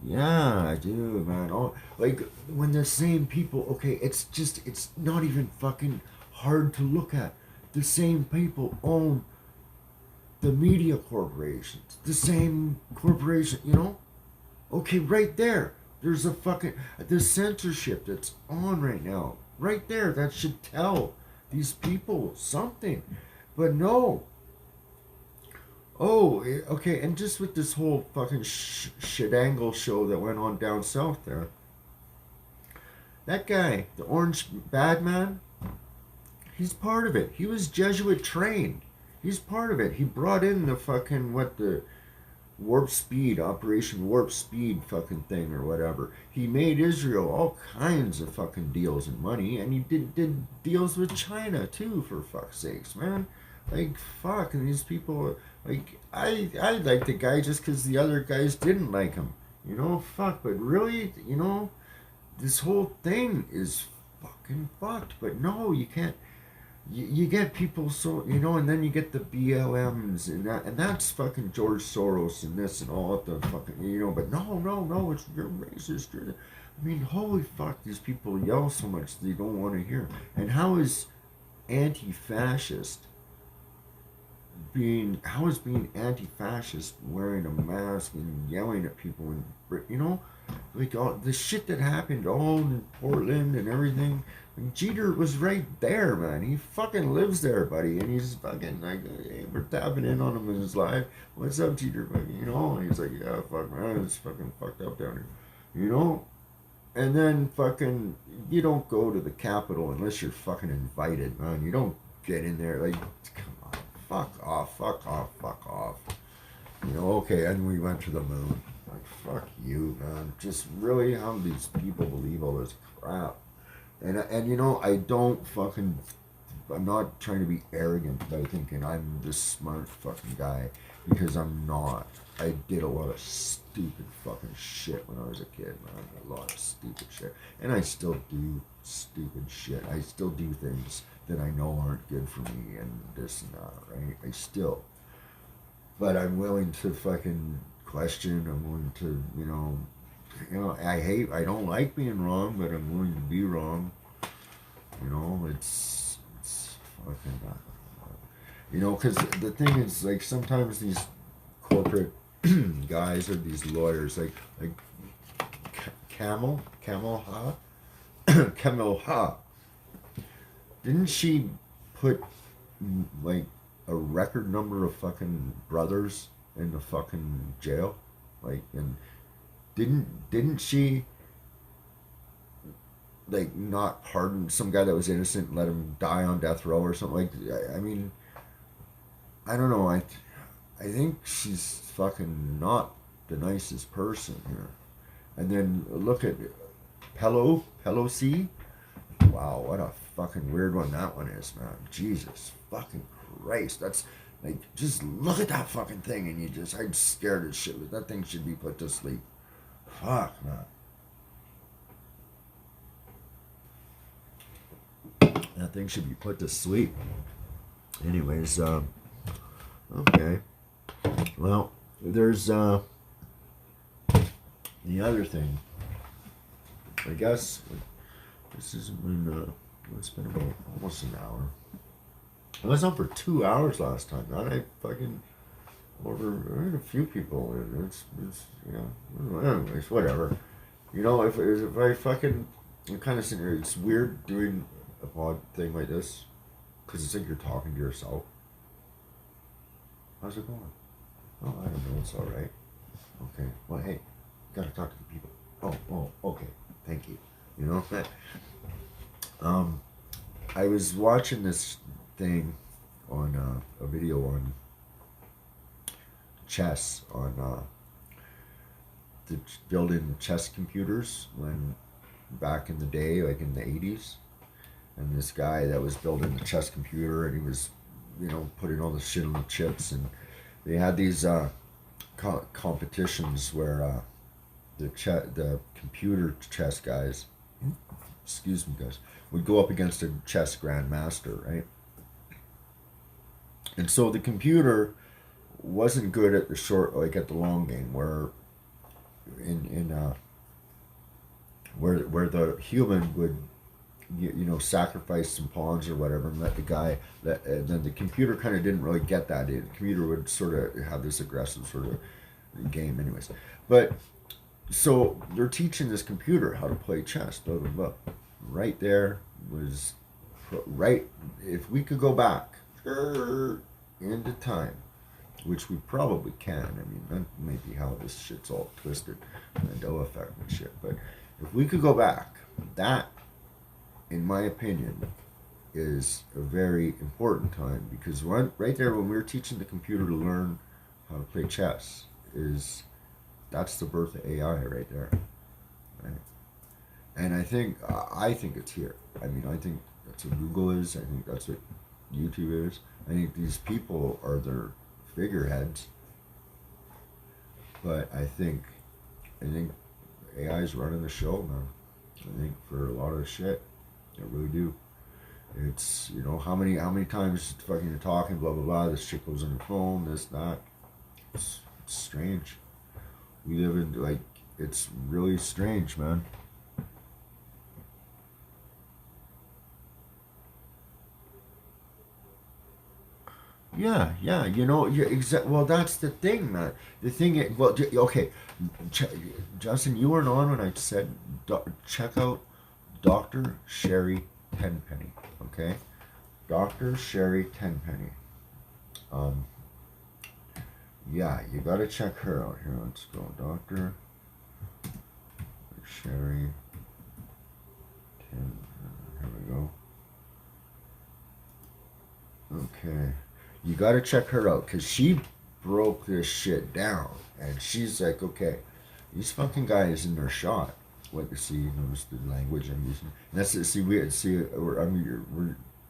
A: Yeah, I do, man. Oh, like when the same people, okay, it's not even fucking hard to look at. The same people own the media corporations, the same corporation, you know? Okay, right there. There's a fucking, the censorship that's on right now. Right there, that should tell these people something. But no, oh, okay, and just with this whole fucking shitangle show that went on down south there, that guy, the orange bad man, he's part of it. He was Jesuit trained. He's part of it. He brought in the fucking, the warp speed, Operation Warp Speed fucking thing or whatever. He made Israel all kinds of fucking deals and money, and he did deals with China too, for fuck's sakes, man. Like, fuck, and these people, like, I like the guy just because the other guys didn't like him. You know, fuck, but really, you know, this whole thing is fucking fucked. But no, you can't, you get people so, you know, and then you get the BLMs, and that's fucking George Soros and this and all the fucking, you know, but no, it's, you're racist. I mean, holy fuck, these people yell so much they don't want to hear. And how is anti-fascist how is being anti-fascist wearing a mask and yelling at people and, you know, like all the shit that happened all in Portland and everything. And Jeter was right there, man. He fucking lives there, buddy, and he's fucking like, hey, we're tapping in on him in his life. What's up, Jeter? You know, and he's like, yeah, fuck, man, it's fucking fucked up down here, you know. And then fucking, you don't go to the Capitol unless you're fucking invited, man. You don't get in there like, come on, fuck off. You know, okay, and we went to the moon. Like, fuck you, man. Just really, how do these people believe all this crap? And you know, I'm not trying to be arrogant by thinking I'm this smart fucking guy, because I'm not. I did a lot of stupid fucking shit when I was a kid, man. A lot of stupid shit. And I still do stupid shit. I still do things that I know aren't good for me and this and that, right? I still. But I'm willing to fucking question. I'm willing to, you know, I don't like being wrong, but I'm willing to be wrong. You know, it's fucking, you know, because the thing is, like, sometimes these corporate guys or these lawyers, like Camel Ha, didn't she put like a record number of fucking brothers in the fucking jail? Like, and didn't she like not pardon some guy that was innocent and let him die on death row or something? Like, I mean, I don't know. I think she's fucking not the nicest person here. And then look at Pelosi. Wow, what a fucking weird one that one is, man. Jesus fucking Christ. That's like, just look at that fucking thing and I'm scared as shit. That thing should be put to sleep. Fuck, man. That thing should be put to sleep. Anyways, okay. Well, there's the other thing. I guess this has been it's been about almost an hour. I was on for 2 hours last time. Not I fucking I had a few people in. It's you know, anyways, whatever. You know, if I fucking, I'm kind of sitting here. It's weird doing a pod thing like this, because it's like you're talking to yourself. How's it going? Oh, I don't know. It's all right. Okay. Well, hey, gotta talk to the people. Oh, okay. Thank you. You know. I was watching this thing on a video on chess, on the building chess computers when back in the day, like in the 80s. And this guy that was building the chess computer, and he was, putting all the shit on the chips, and they had these competitions where the computer chess guys, excuse me guys, would go up against a chess grandmaster, right? And so the computer wasn't good at the short, like at the long game, where where the human would sacrifice some pawns or whatever and let the guy and then the computer kind of didn't really get that. The computer would sort of have this aggressive sort of game anyways. But so they're teaching this computer how to play chess, blah blah blah. Right there was right. If we could go back into time, which we probably can. I mean, that may be how this shit's all twisted, Mandela effect and shit. But if we could go back, that, in my opinion, is a very important time, because right there when we were teaching the computer to learn how to play chess, that's the birth of AI right there, right? And I think it's here. I mean, I think that's what Google is. I think that's what YouTube is. I think these people are their figureheads. But I think AI is running the show, man. I think for a lot of shit, I really do. It's how many times fucking you're talking, blah blah blah. This shit goes on your phone, this that. It's strange. We live in it's really strange, man. Yeah, well, that's the thing, man. The thing is, well, okay, Justin, you weren't on when I said check out Dr. Sherry Tenpenny, okay? Dr. Sherry Tenpenny. Yeah, you gotta check her out. Here, let's go. Dr. Sherry Tenpenny. Here we go. Okay. You got to check her out, because she broke this shit down. And she's like, okay, these fucking guys in their shot. What you see, notice the language I'm using. And that's it. I'm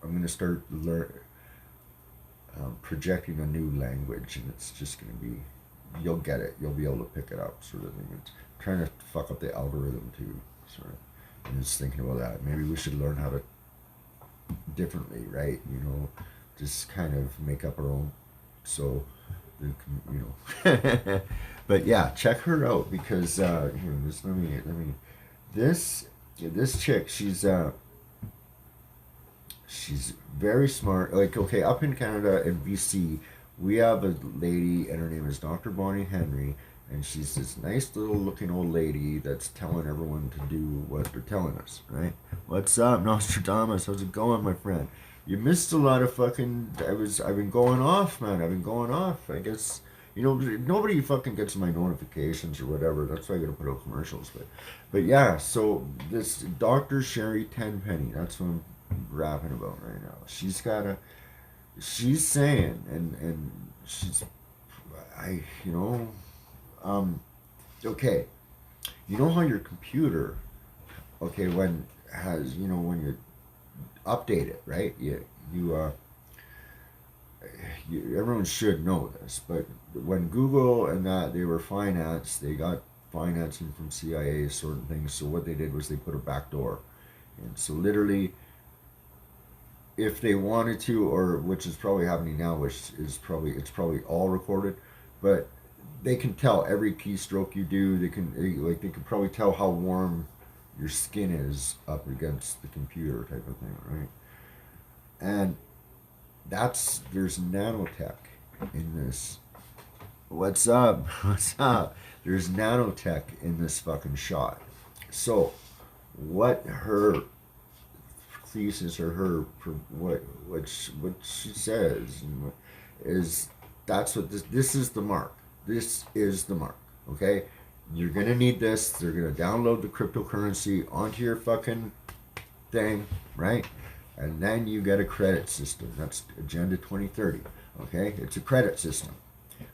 A: going to start projecting a new language, and it's just going to be, you'll get it. You'll be able to pick it up, sort of thing. It's trying to fuck up the algorithm, too, sort of. I'm just thinking about that. Maybe we should learn how to differently, right? Just kind of make up our own, so but yeah, check her out, because here, just let me this chick, she's very smart. Like, okay, up in Canada and BC, we have a lady, and her name is Dr. Bonnie Henry, and she's this nice little looking old lady that's telling everyone to do what they're telling us, right? What's up, Nostradamus? How's it going, my friend? You missed a lot of fucking. I've been going off, man. I've been going off. I guess nobody fucking gets my notifications or whatever. That's why I gotta put out commercials. But yeah. So this Dr. Sherry Tenpenny. That's what I'm rapping about right now. She's saying, and she's, okay. You know how your computer, okay, when you update it, right? Everyone should know this, but when Google and that, they were financed, they got financing from CIA, certain things. So what they did was they put a back door, and so literally, if they wanted to, or which is probably happening now, which is probably all recorded, but they can tell every keystroke you do. They can probably tell how warm your skin is up against the computer, type of thing, right? And there's nanotech in this. What's up? What's up? There's nanotech in this fucking shot. So what her thesis, or what she says is, that's what this is the mark. This is the mark, okay? You're gonna need this. They're gonna download the cryptocurrency onto your fucking thing, right? And then you get a credit system. That's Agenda 2030. Okay, it's a credit system.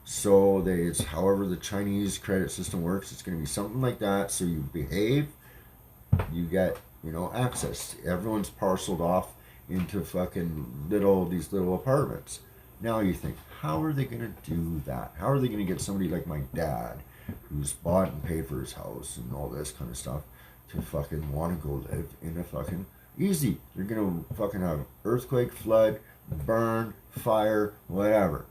A: So it's however the Chinese credit system works. It's going to be something like that. So you behave, you get access. Everyone's parceled off into fucking these little apartments. Now you think, how are they going to do that? How are they going to get somebody like my dad, who's bought and paid for his house and all this kind of stuff, to fucking want to go live in a fucking easy? You're going to fucking have earthquake, flood, burn, fire, whatever.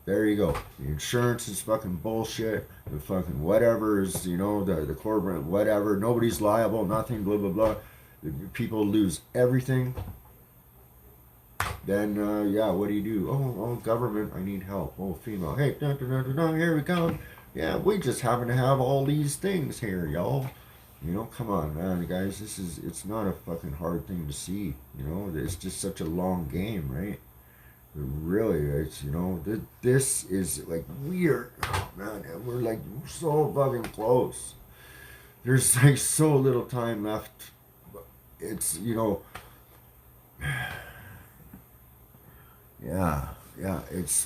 A: There you go. The insurance is fucking bullshit. The fucking whatever is, the corporate whatever. Nobody's liable, nothing, blah, blah, blah. People lose everything. Then, what do? Oh, government, I need help. Oh, FEMA. Hey, here we go. Yeah, we just happen to have all these things here, y'all. Come on, man, guys. It's not a fucking hard thing to see. It's just such a long game, right? Really, it's, this is like weird, man. We're like so fucking close. There's like so little time left. It's, yeah,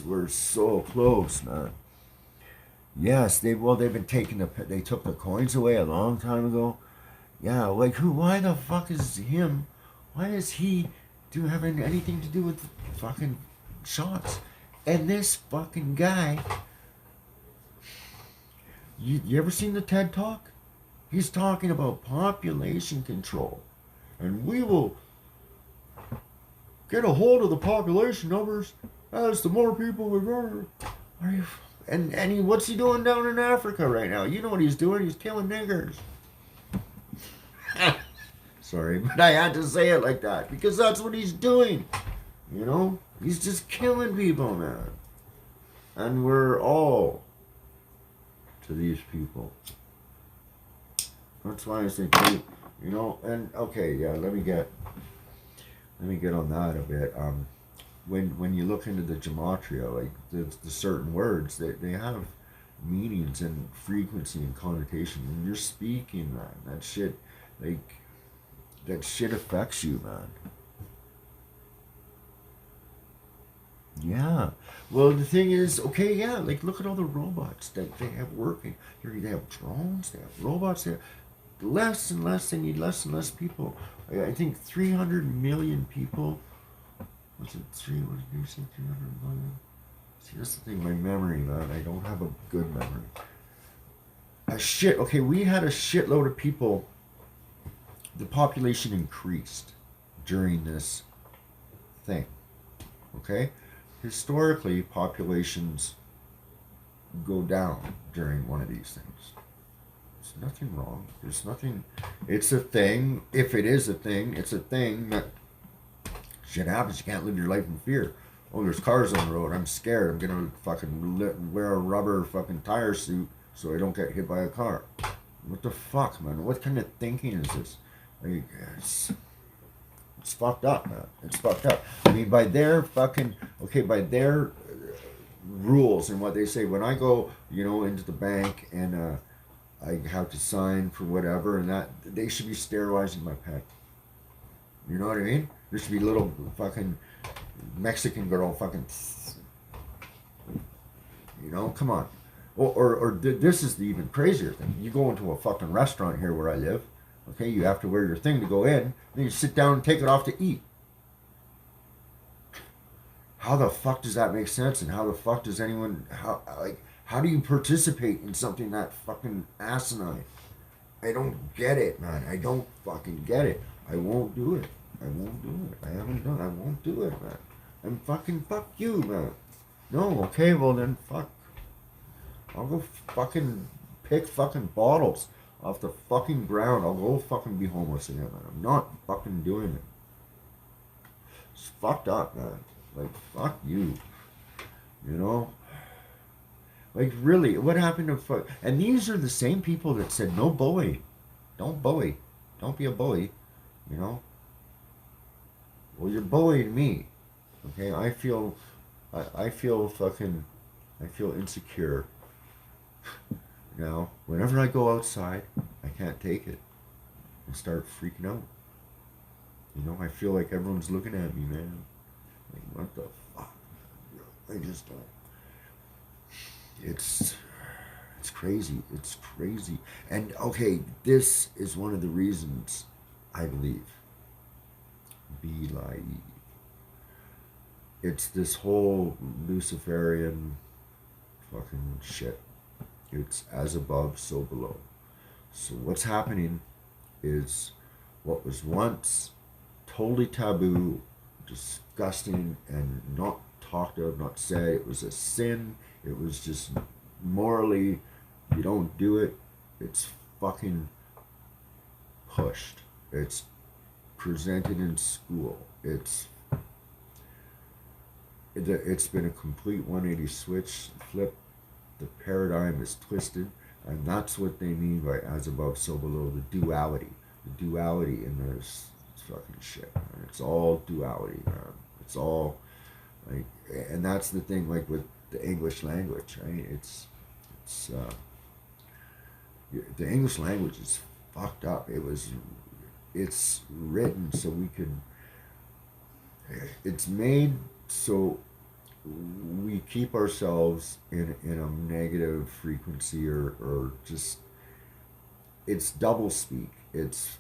A: we're so close, man. Yes, they've been they took the coins away a long time ago. Yeah, like why the fuck is him? Why does he have anything to do with fucking shots? And this fucking guy, you ever seen the TED Talk? He's talking about population control, and we will get a hold of the population numbers as the more people we murder. Are you? And what's he doing down in Africa right now? You know what he's doing? He's killing niggers. Sorry, but I had to say it like that because that's what he's doing. He's just killing people, man. And we're all to these people. That's why I say, and okay, yeah, let me get on that a bit. When you look into the gematria, like the certain words, they have meanings and frequency and connotation. When you're speaking, man, that shit affects you, man. Yeah. Well, the thing is, okay, yeah, like look at all the robots that they have working. They have drones, they have robots, they have less and less, they need less and less people. I think 300 million people. Was it what did you say, 300 million? See, that's the thing, my memory, man, I don't have a good memory. Okay, we had a shitload of people. The population increased during this thing, okay? Historically, populations go down during one of these things. There's nothing wrong. There's nothing. It's a thing. If it is a thing, it's a thing that shit happens. You can't live your life in fear. Oh, there's cars on the road. I'm scared. I'm gonna fucking wear a rubber fucking tire suit so I don't get hit by a car. What the fuck, man? What kind of thinking is this? Like, it's fucked up, man. It's fucked up. I mean, by their rules and what they say, when I go, into the bank and I have to sign for whatever, and that they should be sterilizing my pet. You know what I mean? There should be little fucking Mexican girl fucking, come on. Or this is the even crazier thing. You go into a fucking restaurant here where I live. Okay, you have to wear your thing to go in. Then you sit down and take it off to eat. How the fuck does that make sense? And how the fuck does anyone... How do you participate in something that fucking asinine? I don't get it, man. I don't fucking get it. I won't do it. I won't do it. I haven't done it. I won't do it, man. And fuck you, man. No, okay, well then fuck. I'll go fucking pick fucking bottles off the fucking ground. I'll go fucking be homeless again, man. I'm not fucking doing it. It's fucked up, man. Like, fuck you. Like, really, what happened to fuck? And these are the same people that said, no bully. Don't bully. Don't be a bully. Well, you're bullying me. Okay, I feel insecure. Now, whenever I go outside, I can't take it and start freaking out. You know, I feel like everyone's looking at me, man. Like, what the fuck? I just don't. It's crazy. It's crazy. And okay, this is one of the reasons I believe. Believe. It's this whole Luciferian fucking shit. It's as above, so below. So what's happening is what was once totally taboo, disgusting, and not talked of, not said. It was a sin. It was just morally, you don't do it. It's fucking pushed. It's presented in school. It's been a complete 180 switch, flip. The paradigm is twisted, and that's what they mean by as above, so below. The duality in this fucking shit. Man. It's all duality, man. It's all like, and that's the thing, like with the English language, right? It's the English language is fucked up. It's written so we could. It's made so we keep ourselves in a negative frequency or just it's double speak. It's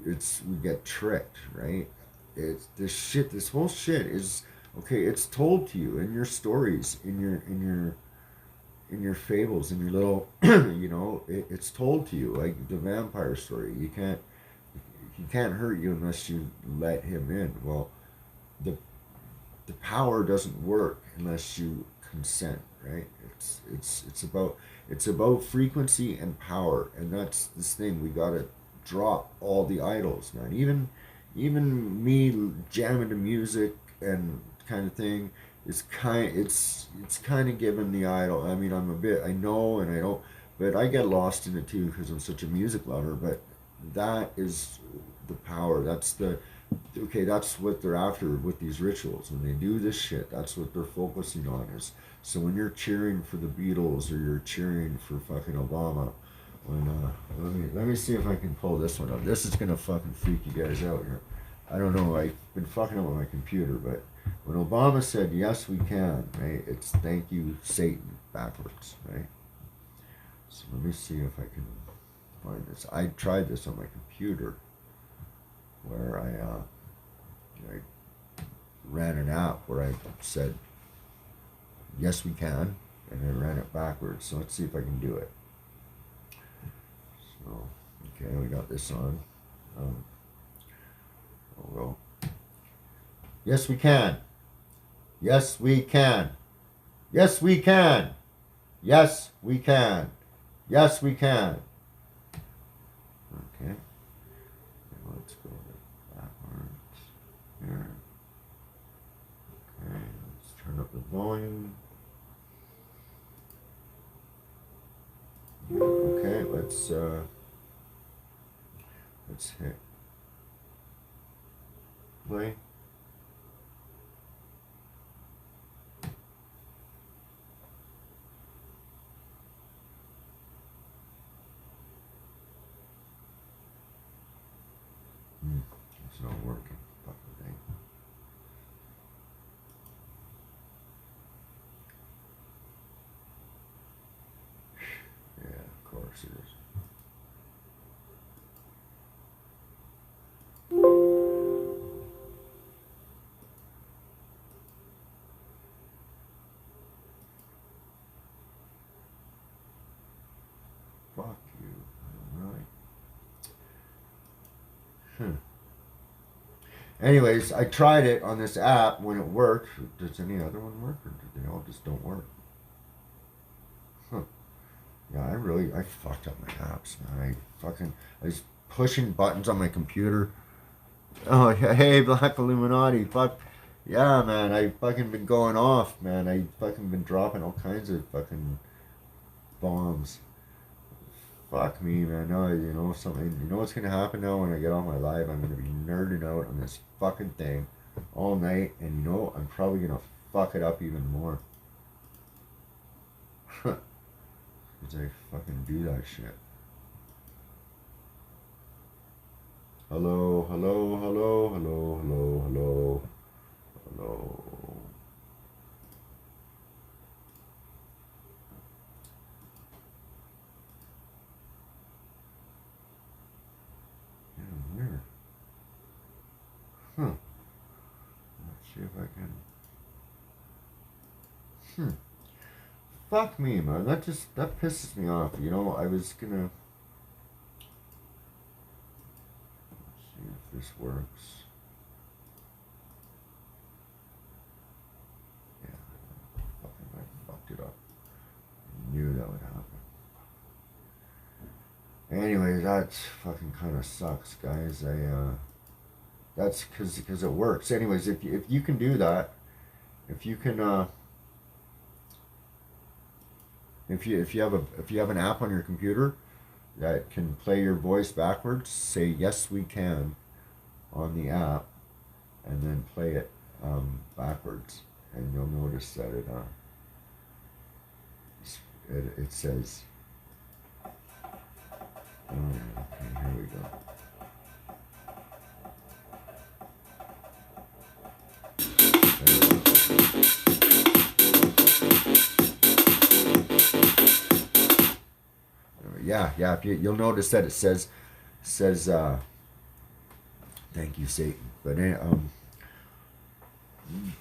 A: we get tricked, right? It's this whole shit is okay. It's told to you in your stories, in your fables, in your little it's told to you like the vampire story. He can't hurt you unless you let him in. Well, the power doesn't work unless you consent, right? It's about frequency and power, and that's this thing. We gotta drop all the idols, man. Even me jamming to music and kind of thing is it's kind of given the idol. I mean, I know and I don't, but I get lost in it too because I'm such a music lover. But that is the power. That's what they're after with these rituals. When they do this shit, that's what they're focusing on is. So when you're cheering for the Beatles or you're cheering for fucking Obama, let me see if I can pull this one up. This is gonna fucking freak you guys out here. I don't know. I've been fucking up with my computer, but when Obama said yes we can, right? It's thank you Satan backwards, right? So let me see if I can find this. I tried this on my computer where I ran an app where I said, yes, we can, and I ran it backwards. So let's see if I can do it. So, okay, we got this on. Well, yes, we can. Yes, we can. Yes, we can. Yes, we can. Yes, we can. Okay. Let's go backwards here. Okay, let's turn up the volume. Okay, let's hit play. It's not working. Fucking thing. Yeah, of course it is. Fuck you. Alright. Anyways, I tried it on this app when it worked. Does any other one work, or do they all just don't work? Huh. Yeah, I fucked up my apps, man. I was pushing buttons on my computer. Oh, hey, Black Illuminati. Fuck. Yeah, man, I fucking been going off, man. I fucking been dropping all kinds of fucking bombs. Fuck me, man. No, you know something. You know what's gonna happen now when I get on my live? I'm gonna be nerding out on this fucking thing all night, and you know I'm probably gonna fuck it up even more. Because I fucking do that shit. Hello, hello, hello, hello, hello, hello, hello. Yeah, weird. Huh. Let's see if I can. Fuck me, man. That pisses me off. You know, I was gonna see if this works. Yeah, fucking I fucked it up. I knew that would happen. Anyways, that fucking kind of sucks, guys. That's because it works. Anyways, if you can do that, if you can if you have an app on your computer that can play your voice backwards, say yes we can on the app, and then play it backwards, and you'll notice that it says. Oh, okay, here we go. Yeah. If you'll notice that it says, thank you, Satan. But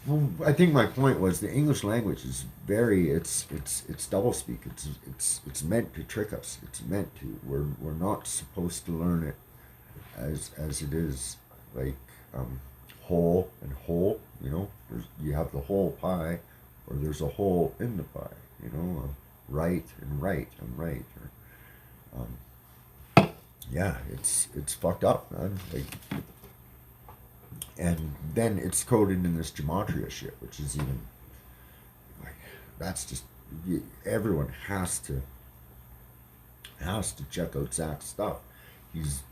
A: well, I think my point was the English language is very it's doublespeak. It's meant to trick us. It's meant to. We're not supposed to learn it as it is, like whole and whole. You know, you have the whole pie, or there's a hole in the pie. You know, right and right and right. Yeah, it's fucked up, man. Like, and then it's coded in this gematria shit, which is even like that's just everyone has to check out Zach's stuff.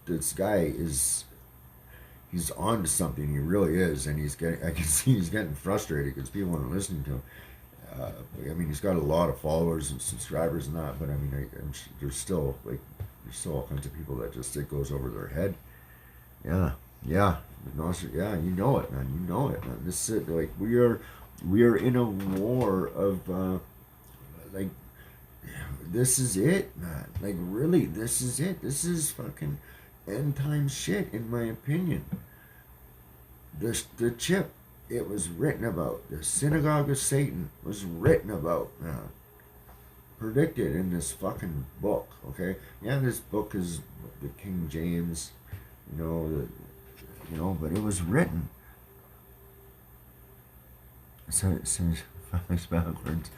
A: This guy is he's on to something. He really is, and I can see he's getting frustrated because people aren't listening to him. I mean, he's got a lot of followers and subscribers and that, but I mean, there's still all kinds of people that just it goes over their head. Yeah. Yeah, you know it, man. You know it, man. This is like we are in a war of like this is it, man. Like really, this is it. This is fucking end time shit, in my opinion. The chip, it was written about. The synagogue of Satan was written about, man. Predicted in this fucking book, okay? Yeah, this book is the King James, but it was written. So it says it's backwards.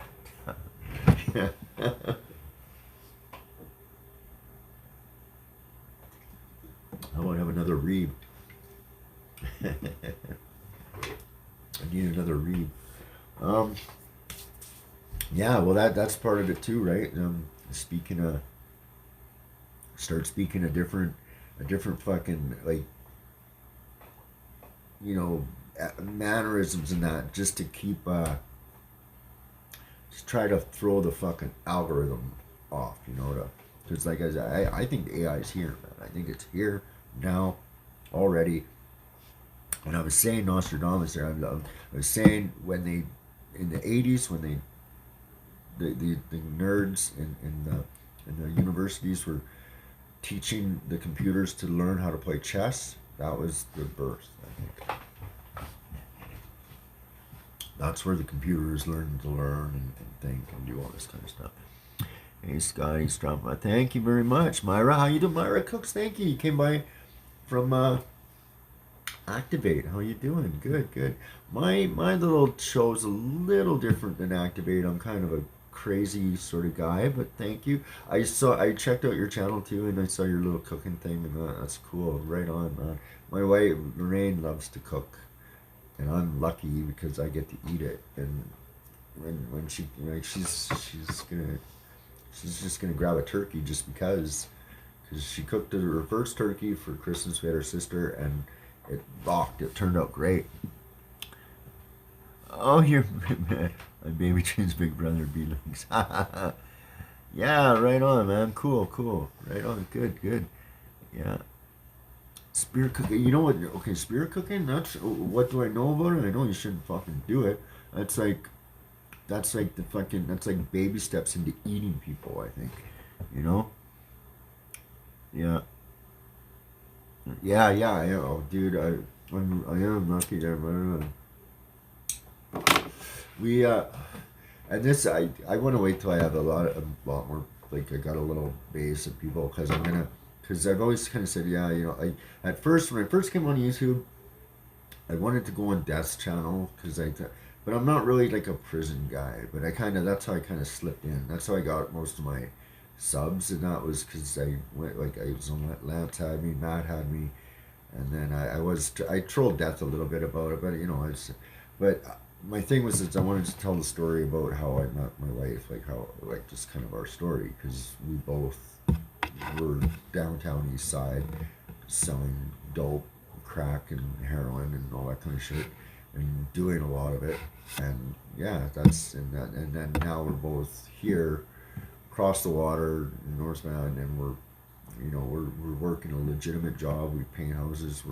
A: Yeah. I want to have another read. I need another read. Yeah, well that's part of it too, right? Start speaking a different fucking like, mannerisms and that, just to keep just try to throw the fucking algorithm off, because like I think AI is here, man. I think it's here now already. And I was saying Nostradamus there. I was saying when they in the 80s when they the nerds in the universities were teaching the computers to learn how to play chess. That was the birth, I think. That's where the computers learn to learn and think and do all this kind of stuff. Hey, Scotty, Strumpa, thank you very much. Myra, how you doing? Myra Cooks, thank you. You came by from Activate. How you doing? Good. My little show's a little different than Activate. I'm kind of a crazy sort of guy, but thank you. I checked out your channel too, and I saw your little cooking thing, and that's cool. Right on, man. My wife Lorraine loves to cook, and I'm lucky because I get to eat it. And when she she's just gonna grab a turkey just because she cooked her first turkey for Christmas. We had her sister, and it rocked. It turned out great. Oh, you're my baby twin's big brother, Blynx. Yeah, right on, man. Cool. Right on. Good. Yeah. Spirit cooking. You know what? Okay, spirit cooking. That's what do I know about it? I know you shouldn't fucking do it. That's like the fucking that's like baby steps into eating people. I think. You know. Yeah. Yeah. Oh, dude, I am lucky there, man. We and this I want to wait till I have a lot more, like I got a little base of people, because I've always kind of said, yeah, you know, at first when I first came on YouTube, I wanted to go on Death's channel but I'm not really like a prison guy, but that's how I kind of slipped in. That's how I got most of my subs, and that was because I was on Lance had me, Matt had me, and then I trolled Death a little bit about it, but you know but my thing was that I wanted to tell the story about how I met my wife, like just kind of our story, because we both were downtown East Side selling dope, crack, and heroin and all that kind of shit, and doing a lot of it, and yeah, and then now we're both here, across the water in Northbound, and we're working a legitimate job. We paint houses.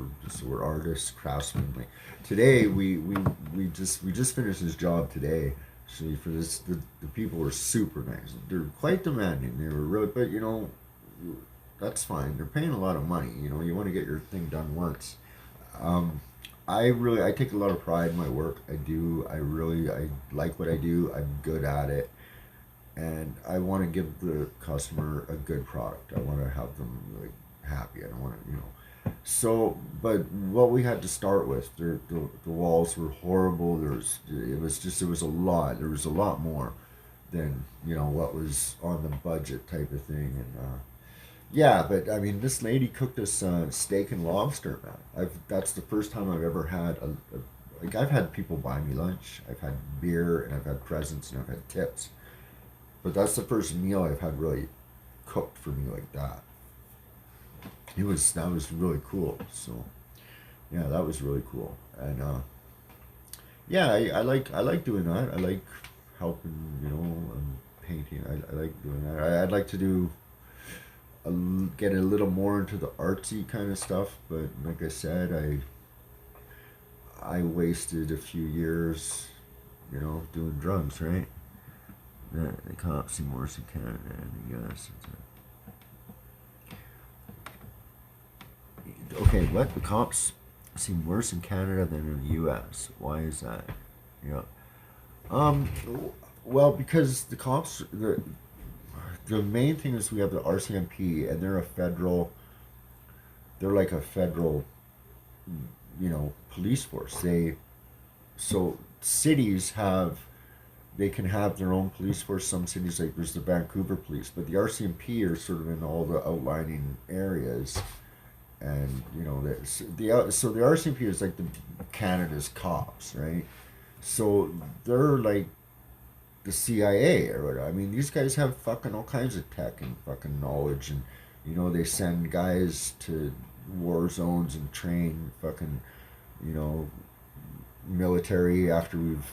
A: We're artists, craftsmen. Like today, we just finished this job today. Actually, for this, the people were super nice. They're quite demanding. They were really, but you know, that's fine. They're paying a lot of money. You know, you want to get your thing done once. Um, I take a lot of pride in my work. I like what I do. I'm good at it, and I want to give the customer a good product. I want to have them like happy. I don't want to, you know. So, but what we had to start with, the walls were horrible. It was a lot. There was a lot more than what was on the budget type of thing, and yeah. But I mean, this lady cooked us steak and lobster, man. That's the first time I've ever had like I've had people buy me lunch. I've had beer and I've had presents and I've had tips. But that's the first meal I've had really cooked for me like that. That was really cool. So yeah, that was really cool. And yeah, I like doing that. I like helping, painting. I like doing that. I'd like to get a little more into the artsy kind of stuff, but like I said, I wasted a few years, doing drugs, right? The cops seem worse in Canada than the U.S. Okay, what? The cops seem worse in Canada than in the U.S. Why is that? Yeah. Um. Well, because the main thing is we have the RCMP, and they're like a federal, police force. So cities they can have their own police force. Some cities, like there's the Vancouver police, but the RCMP are sort of in all the outlining areas, and so the RCMP is like the Canada's cops, right? So they're like the CIA or whatever. I mean, these guys have fucking all kinds of tech and fucking knowledge, and they send guys to war zones and train fucking, military after we've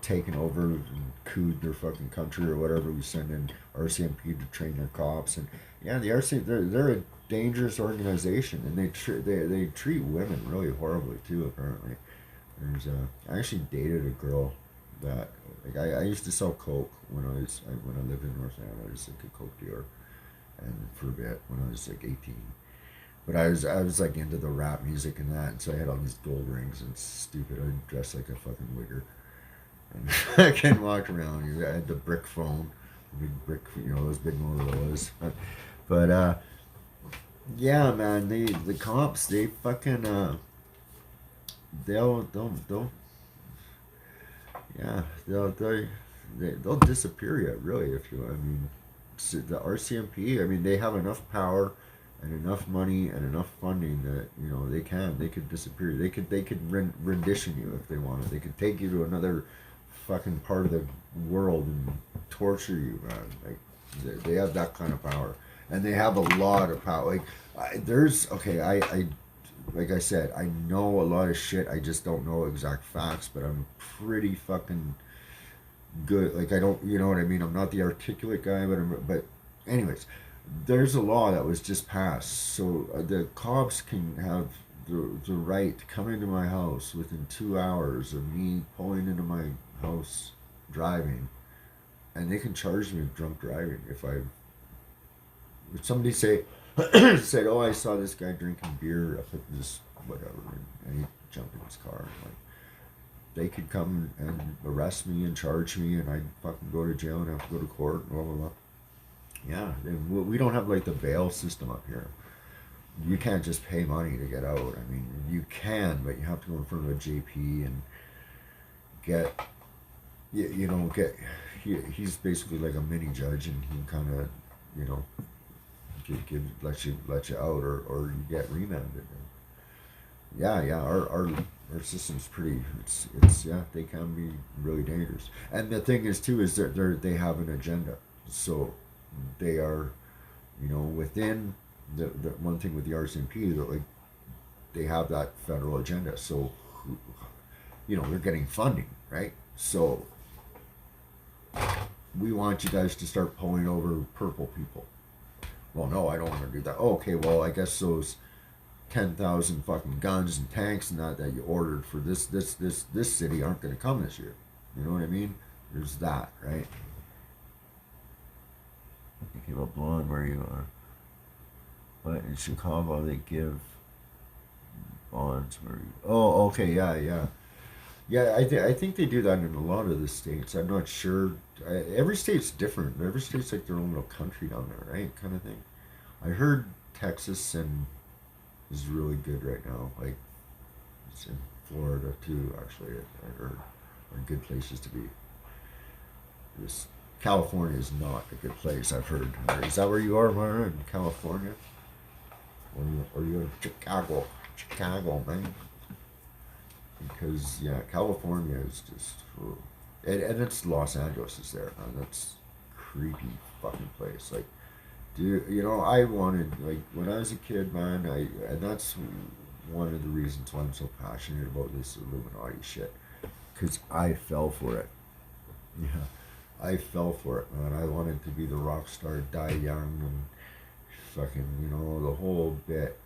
A: taken over and cooed their fucking country or whatever. We send in RCMP to train their cops, and yeah, the RC they're a dangerous organization, and they treat women really horribly too. Apparently, I actually dated a girl that like I used to sell coke when I lived in North Carolina. I was like a coke dealer, and for a bit when I was like 18. But I was like into the rap music and that, and so I had all these gold rings and stupid. I dressed like a fucking wigger, and I can walk around. I had the brick phone, the big brick, those big Motorola's. But yeah, man, the cops, they fucking they'll yeah, they'll disappear you, really, if you. I mean, the RCMP. I mean, they have enough power and enough money and enough funding that they could disappear. They could rendition you if they wanted. They could take you to another fucking part of the world and torture you, man. Like they have that kind of power, and they have a lot of power. Like I like I said, I know a lot of shit. I just don't know exact facts, but I'm pretty fucking good. Like I don't, you know what I mean? I'm not the articulate guy, but anyways. there's a law that was just passed, so the cops can have the right to come into my house within 2 hours of me pulling into my house driving, and they can charge me with drunk driving if somebody said, oh, I saw this guy drinking beer up at this whatever, and he jumped in his car. Like, they could come and arrest me and charge me, and I'd fucking go to jail and have to go to court and blah blah blah. Yeah, and we don't have like the bail system up here. You can't just pay money to get out. I mean, you can, but you have to go in front of a JP and get, get. He's basically like a mini judge, and he kind of, you know, let you out, or you get remanded. Yeah, our system's pretty. It's yeah, they can be really dangerous. And the thing is too is that they have an agenda, so they are, within the one thing with the RCMP, that like they have that federal agenda. So, they're getting funding, right? So we want you guys to start pulling over purple people. Well, no, I don't want to do that. Oh, okay, well, I guess those 10,000 fucking guns and tanks and that you ordered for this city aren't going to come this year. You know what I mean? There's that, right? Thinking about blowing where you are. But in Chicago, they give bonds where you... Oh, okay, yeah. Yeah, I think they do that in a lot of the states. I'm not sure. Every state's different. Every state's like their own little country down there, right? Kind of thing. I heard Texas is really good right now. Like, it's in Florida too, actually. I heard are good places to be. California is not a good place, I've heard. Is that where you are, Mara, in California? Or you're in Chicago? Chicago, man. Because yeah, California is just, and it's Los Angeles is there, man. That's creepy fucking place. Like, dude, I wanted, like, when I was a kid, man. And that's one of the reasons why I'm so passionate about this Illuminati shit, because I fell for it. Yeah, I fell for it, man. I wanted to be the rock star, die young, and fucking, the whole bit,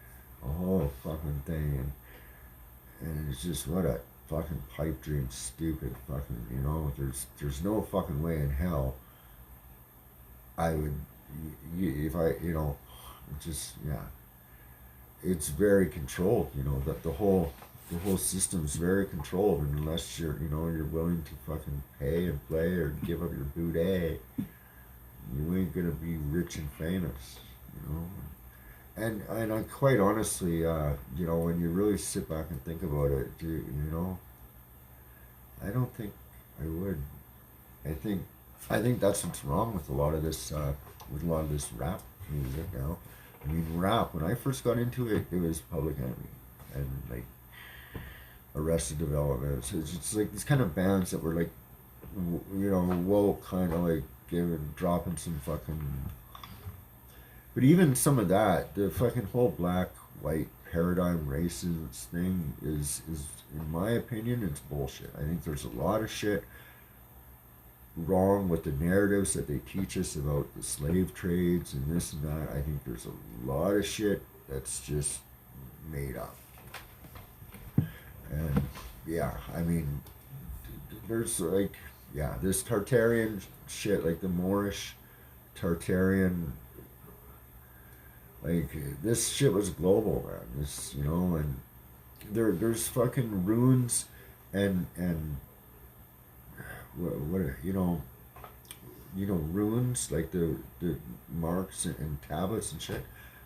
A: the whole fucking thing, and it's just what a fucking pipe dream, stupid fucking, there's no fucking way in hell I would, if I, just, yeah, it's very controlled, that the whole system's very controlled, and unless you're willing to fucking pay and play or give up your booty, you ain't gonna be rich and famous, And I quite honestly, when you really sit back and think about it, I don't think I would. I think that's what's wrong with a lot of this, rap music now. I mean, rap. When I first got into it, it was Public Enemy and like Arrested Development. So it's like these kind of bands that were like, woke, kind of like dropping some fucking. But even some of that, the fucking whole black, white paradigm racist thing is in my opinion, it's bullshit. I think there's a lot of shit wrong with the narratives that they teach us about the slave trades and this and that. I think there's a lot of shit that's just made up. And yeah, I mean, there's like, yeah, this Tartarian shit, like the Moorish Tartarian. Like, this shit was global, man. This, and there's fucking runes and what runes, like the marks and tablets and shit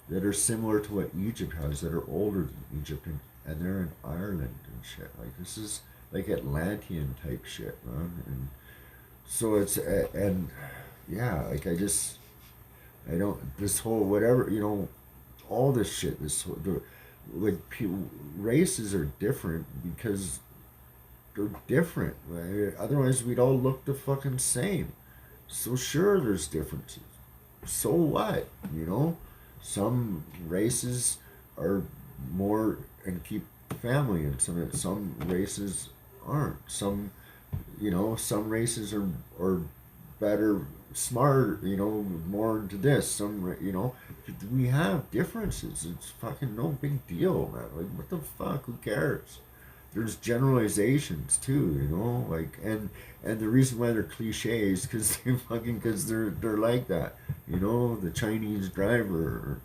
A: that are similar to what Egypt has, that are older than Egypt, and they're in Ireland and shit. Like, this is like Atlantean type shit, man. And so it's, and yeah, like I don't, this whole whatever, all this shit, races are different because they're different. Right? Otherwise, we'd all look the fucking same. So sure, there's differences. So what? Some races are more and keep family, and some races aren't. Some races are better, smarter, you know, more into this. Some, you know, we have differences. It's fucking no big deal, man. Like, what the fuck? Who cares? There's generalizations too, you know, like, and the reason why they're cliches because they're like that, you know, the Chinese driver, or,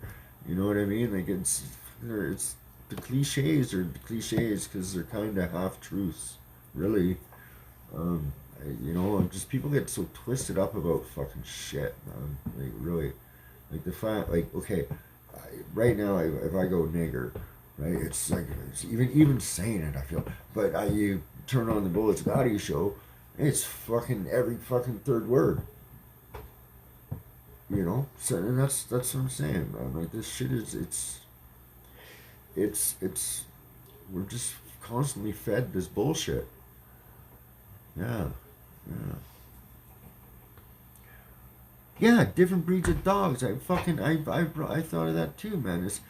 A: you know what I mean? Like, it's the cliches are the cliches because they're kind of half truths, really. You know, just people get so twisted up about fucking shit, man. Like, really, like the fact, like, okay, right now, if I go nigger, right, it's like, it's even saying it, I feel, but you turn on the Bullet Scotty show, it's fucking every fucking third word, you know. So, and that's what I'm saying, man. Like, this shit is, it's we're just constantly fed this bullshit. Yeah, yeah. Yeah, different breeds of dogs. I thought of that too, man. It's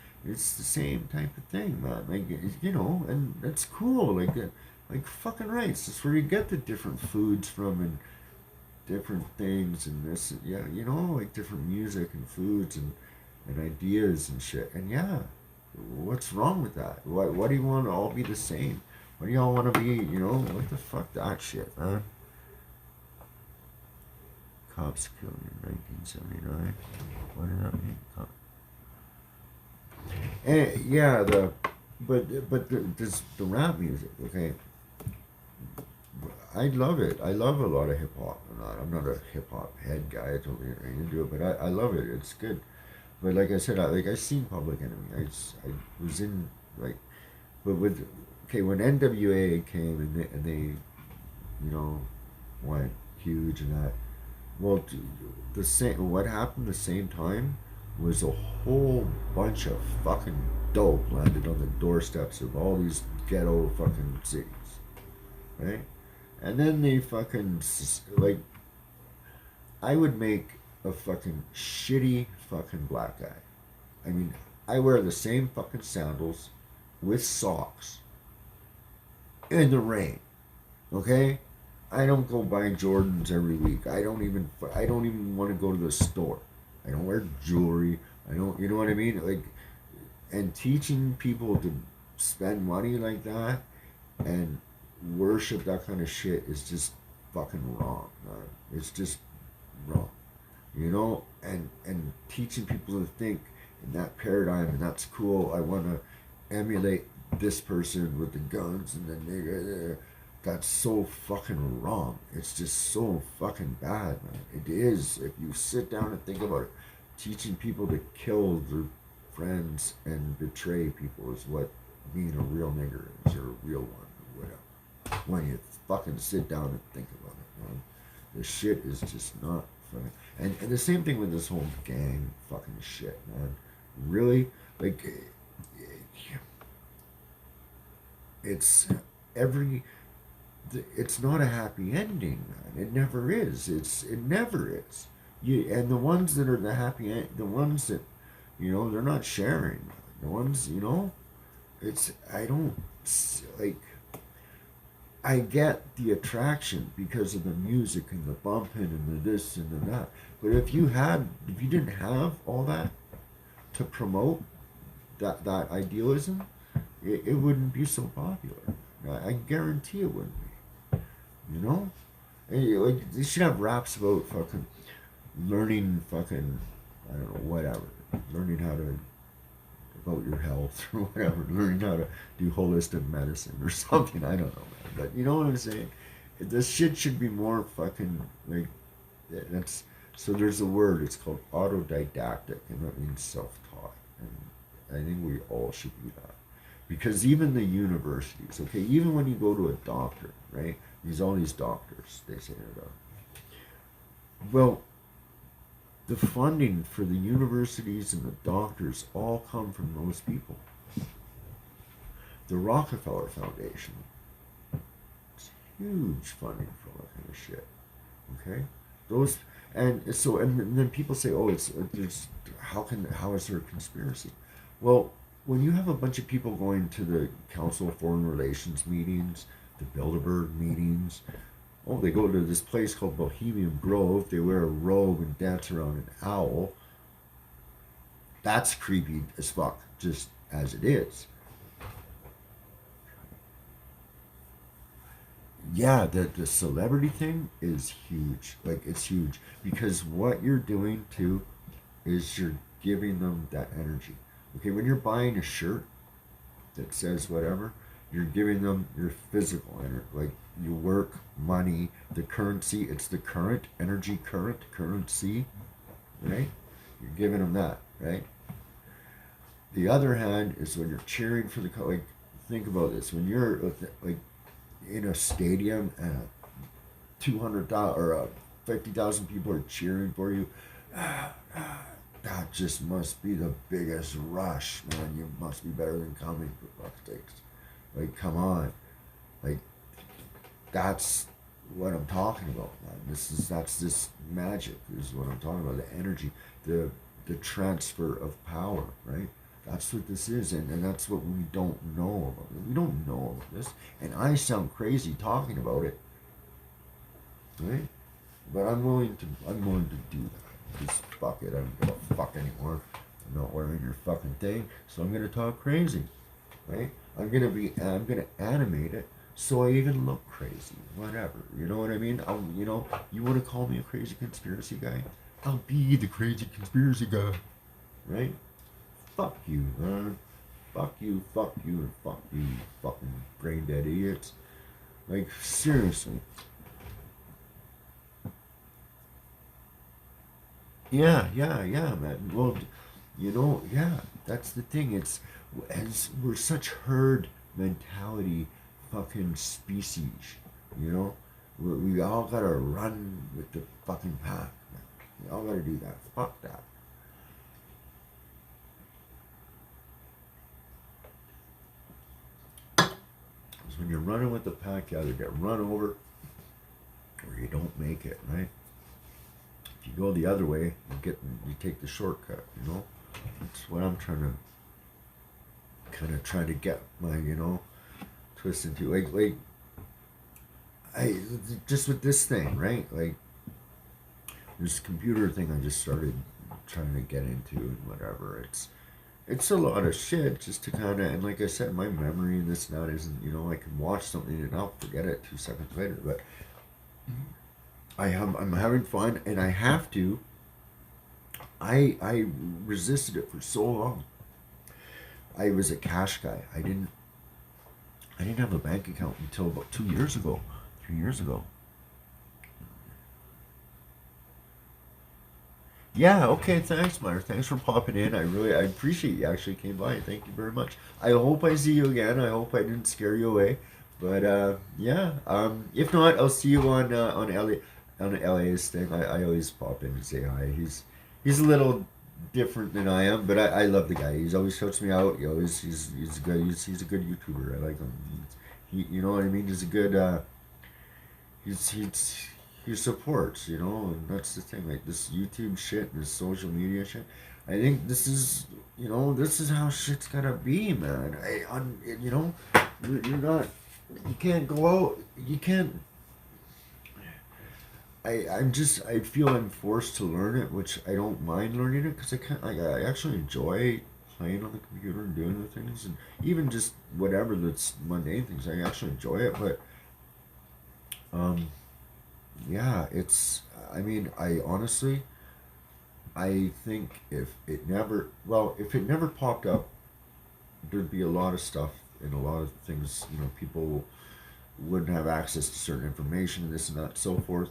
A: the same type of thing, man. Like, you know, and that's cool. Like fucking rights. That's where you get the different foods from and different things and this. Yeah, you know, like different music and foods and ideas and shit. And yeah, what's wrong with that? What do you want to all be the same? What do y'all want to be? You know, what the fuck that shit, man. Cops killed in 1979. What did that mean? And yeah, the rap music, okay. I love it. I love a lot of hip hop. I'm not a hip hop head guy. I don't really into it, but I love it. It's good. But like I said, I seen Public Enemy. I was in, like, but with, okay, when NWA came and they you know, went huge and that. Well, the same. What happened the same time was a whole bunch of fucking dope landed on the doorsteps of all these ghetto fucking cities, right? And then they fucking, like, I would make a fucking shitty fucking black guy. I mean, I wear the same fucking sandals with socks in the rain, okay? I don't go buy Jordans every week. I don't even want to go to the store. I don't wear jewelry. I don't, you know what I mean? Like, and teaching people to spend money like that and worship that kind of shit is just fucking wrong, man. It's just wrong, you know? And teaching people to think in that paradigm, and that's cool. I want to emulate this person with the guns and then that's so fucking wrong. It's just so fucking bad, man. It is. If you sit down and think about it, teaching people to kill their friends and betray people is what being a real nigger is, or a real one, or whatever. When you fucking sit down and think about it, man. The shit is just not funny. And the same thing with this whole gang fucking shit, man. Really? Like, it's every... It's not a happy ending, man. It never is. It never is. And the ones that are the happy end, the ones that, you know, they're not sharing. The ones, you know, I don't, like, I get the attraction because of the music and the bumping and the this and the that. But if you didn't have all that to promote that idealism, it wouldn't be so popular. I guarantee it wouldn't be. You know? And, like, they should have raps about fucking learning fucking, I don't know, whatever. Learning how to, about your health or whatever. Learning how to do holistic medicine or something. I don't know, man. But you know what I'm saying? This shit should be more fucking, like, that's, so there's a word, it's called autodidactic, and that means self-taught. And I think we all should be that. Because even the universities, okay, even when you go to a doctor, right? All these doctors, they say it. Well, the funding for the universities and the doctors all come from those people. The Rockefeller Foundation, it's huge funding for all that kind of shit. Okay, those, and so, and then people say, oh, how is there a conspiracy? Well, when you have a bunch of people going to the Council of Foreign Relations meetings, the Bilderberg meetings, Oh, they go to this place called Bohemian Grove. They wear a robe and dance around an owl. That's creepy as fuck, just as it is. Yeah, the celebrity thing is huge. Like, it's huge. Because what you're doing, too, is you're giving them that energy. Okay, when you're buying a shirt that says whatever, you're giving them your physical energy. Like, your work, money, the currency. It's the current, energy current, currency, right? You're giving them that, right? The other hand is when you're cheering for the, like, think about this. When you're, like, in a stadium and 200,000 or 50,000 people are cheering for you, that just must be the biggest rush, man. You must be better than coming, for fuck's sakes. Like, come on. Like, that's what I'm talking about, man. That's this magic is what I'm talking about. The energy, the transfer of power, right? That's what this is, and that's what we don't know about. We don't know about this, and I sound crazy talking about it, right? But I'm willing to do that. Just fuck it. I don't give a fuck anymore. I'm not wearing your fucking thing, so I'm gonna talk crazy, right? I'm gonna animate it so I even look crazy. Whatever, you know what I mean? You want to call me a crazy conspiracy guy? I'll be the crazy conspiracy guy, right? Fuck you, man. Fuck you, and fuck you, you fucking brain dead idiots. Like, seriously. Yeah, man. Well, yeah, that's the thing. It's, as we're such herd mentality fucking species, you know? We all gotta run with the fucking pack, man. We all gotta do that. Fuck that. When you're running with the pack, you either get run over or you don't make it, right? If you go the other way, you take the shortcut, you know? That's what I'm trying to get my, twist into. Like, I, just with this thing, right? Like, this computer thing I just started trying to get into and whatever. It's a lot of shit just to kind of, and like I said, my memory and this and that isn't, I can watch something and I'll forget it 2 seconds later, but I'm having fun, and I have to. I resisted it for so long. I was a cash guy. I didn't have a bank account until about 2 years ago, 3 years ago. Yeah, okay, thanks, Meyer. Thanks for popping in. I appreciate you actually came by. Thank you very much. I hope I see you again. I hope I didn't scare you away. But yeah, if not, I'll see you on LA's thing. I always pop in and say hi. He's a little different than I am, but I love the guy. He's always helps me out. He's good. He's a good YouTuber. I like him. You know what I mean? He's a good. He supports, and that's the thing. Like, this YouTube shit, this social media shit. I think this is how shit's gotta be, man. You're not. You can't go out. You can't. I feel I'm forced to learn it, which I don't mind learning it because I actually enjoy playing on the computer and doing the things, and even just whatever that's mundane things. I actually enjoy it, but yeah, I honestly, I think if it never popped up, there'd be a lot of stuff and a lot of things, people wouldn't have access to certain information and this and that, so forth.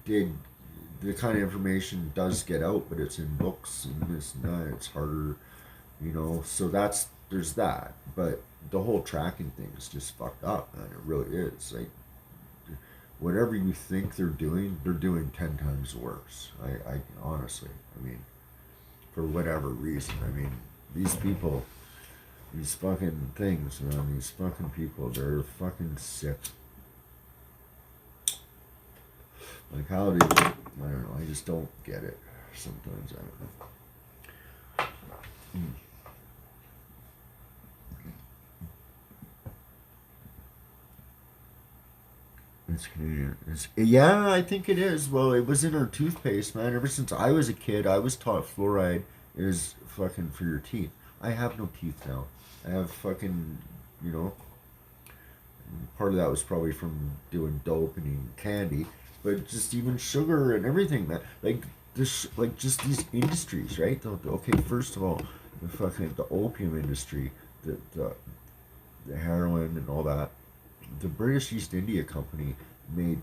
A: Did, the kind of information does get out, but it's in books and this and that, it's harder, so there's that. But the whole tracking thing is just fucked up, man. It really is. Like, whatever you think they're doing 10 times worse. I honestly, for whatever reason. These people, these fucking things, man, these fucking people, they're fucking sick. Like, how do I don't know, I just don't get it. Sometimes, I don't know. It's Canadian. Yeah, I think it is. Well, it was in our toothpaste, man. Ever since I was a kid, I was taught fluoride is fucking for your teeth. I have no teeth now. I have fucking, you know, part of that was probably from doing dope and eating candy, but just even sugar and everything, man. Like this, like just these industries, right? Okay, first of all, the opium industry, the the heroin and all that. The British East India Company made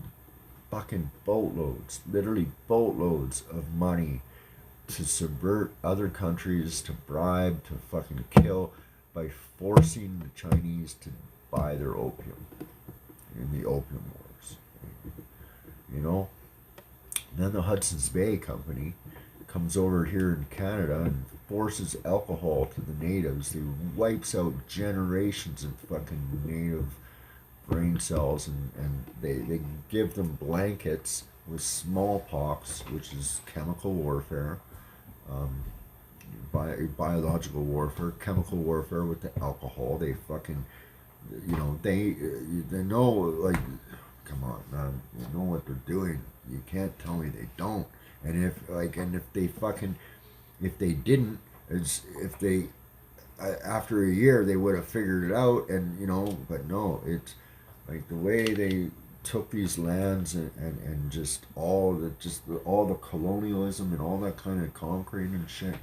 A: fucking boatloads, literally boatloads of money to subvert other countries, to bribe, to fucking kill by forcing the Chinese to buy their opium in the opium wars. You know? And then the Hudson's Bay Company comes over here in Canada and forces alcohol to the natives. They wipes out generations of fucking native brain cells, and they give them blankets with smallpox, which is chemical warfare, biological warfare, chemical warfare with the alcohol. They fucking, they know, like, come on, man, they know what they're doing. You can't tell me they don't. And if they didn't, if they after a year they would have figured it out, and but no, it's like the way they took these lands, and just all the colonialism and all that kind of conquering and shit.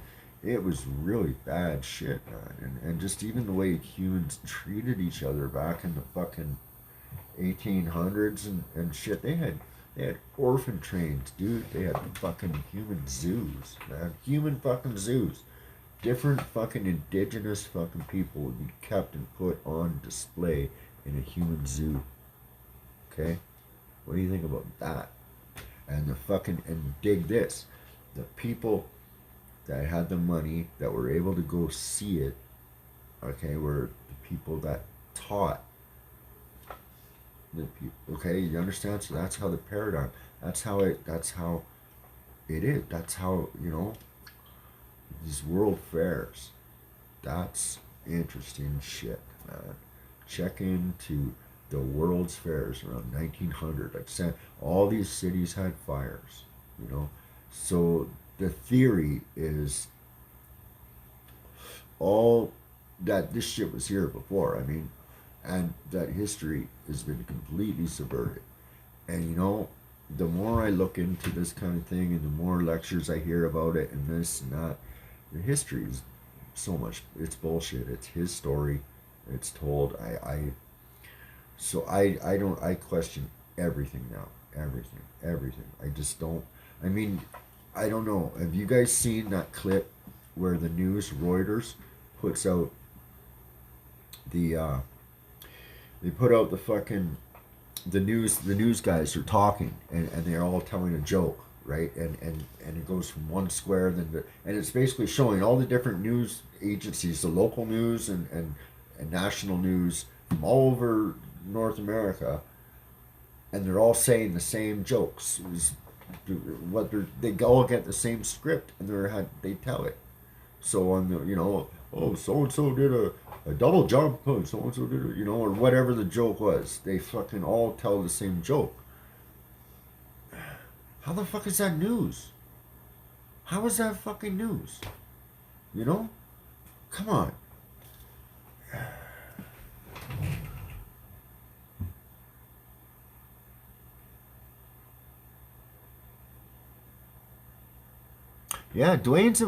A: It was really bad shit, man. And just even the way humans treated each other back in the fucking 1800s and shit. They had orphan trains, dude. They had fucking human zoos, man. Human fucking zoos. Different fucking indigenous fucking people would be kept and put on display in a human zoo. Okay? What do you think about that? And dig this. The people that had the money, that were able to go see it, okay, were the people that taught the people. Okay, you understand? So that's how the paradigm, that's how it is. That's how, these world fairs. That's interesting shit, man. Check into the world's fairs around 1900. Like said, all these cities had fires, So the theory is all that this shit was here before. I mean, and that history has been completely subverted. And the more I look into this kind of thing, and the more lectures I hear about it, and this and that, the history is so much. It's bullshit. It's his story. It's told. I question everything now. Everything. I just don't. I mean, I don't know. Have you guys seen that clip where the news, Reuters, puts out the they put out the fucking the news guys are talking, and they're all telling a joke, right? And it goes from one square, and it's basically showing all the different news agencies, the local news and national news from all over North America, and they're all saying the same jokes. They all get the same script, and they tell it. So on the so and so did a double jump, so and so did or whatever the joke was. They fucking all tell the same joke. How the fuck is that news? How is that fucking news? Come on. Yeah, Dwayne's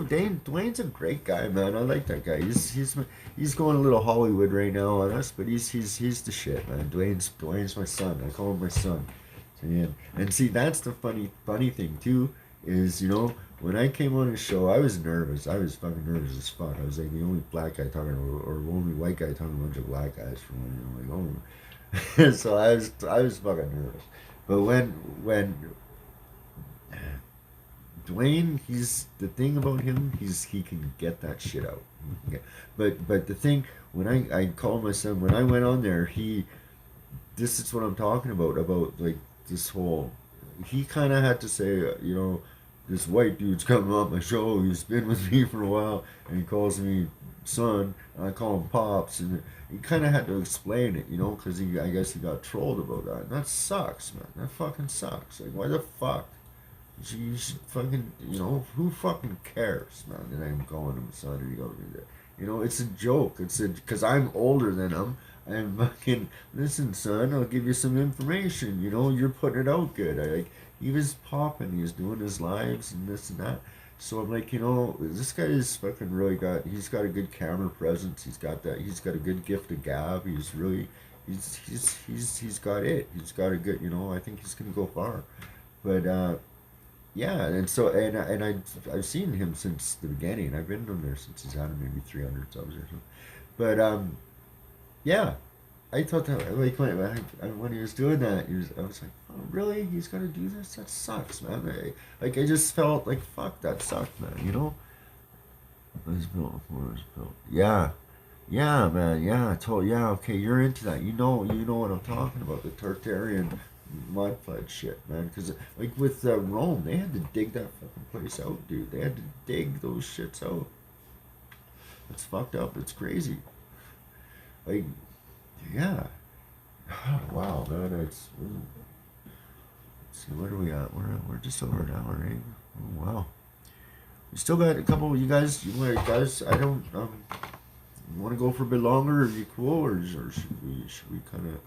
A: a great guy, man. I like that guy. He's going a little Hollywood right now on us, but he's the shit, man. Dwayne's my son. I call him my son. So, yeah. And see, that's the funny thing too, is when I came on his show, I was nervous. I was fucking nervous as fuck. I was like the only black guy talking, or only white guy talking to a bunch of black guys from oh. So I was fucking nervous. But when Dwayne, he's the thing about him. He can get that shit out. But the thing, when I call my son, when I went on there, this is what I'm talking about like this whole. He kind of had to say, this white dude's coming on my show. He's been with me for a while, and he calls me son, and I call him pops, and he kind of had to explain it, you know, because I guess he got trolled about that. And that sucks, man. That fucking sucks. Like, why the fuck? You should fucking, you know, who fucking cares, man, that I'm calling him son and he goes me there. You know, it's a joke. It's a, because I'm older than him. I'm fucking, listen, son, I'll give you some information. You know, you're putting it out good. He was popping. He was doing his lives and this and that. So I'm like, you know, this guy is fucking really he's got a good camera presence. He's got a good gift of gab. He's really, he's got it. He's got a good, you know, I think he's going to go far. But, yeah, and so I've seen him since the beginning. I've been on there since he's had maybe 300 subs or something. But yeah, I thought that like when he was doing that, I was like, oh really? He's gonna do this? That sucks, man. I just felt like fuck, that sucked, man. You know? Yeah, yeah, man. Yeah, yeah. Okay, you're into that. You know what I'm talking about. The Tartarian mud flood shit, man. Because like with Rome, they had to dig that fucking place out, dude. They had to dig those shits out. It's fucked up. It's crazy. Like, yeah. Wow, man. Let's see, what are we at? We're just over an hour, right? Oh, wow. We still got a couple of you guys. I don't. You want to go for a bit longer? Are you cool, or should we kind of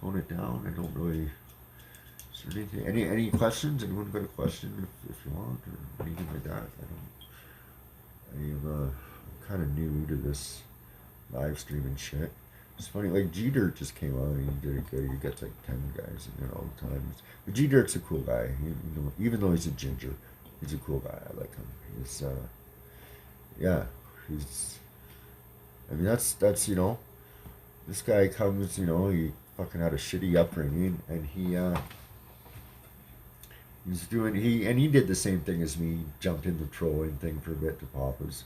A: tone it down? I don't really. Is there anything? Any questions? Anyone got a question if you want or anything like that? I'm kind of new to this live streaming shit. It's funny, like G Dirt just came out and he did it good. He gets like 10 guys in there all the time. But G Dirt's a cool guy. You know, even though he's a ginger, he's a cool guy. I like him. He's yeah, he's. I mean that's you know, this guy comes, you know, he fucking had a shitty upbringing and he did the same thing as me. He jumped in the trolling thing for a bit to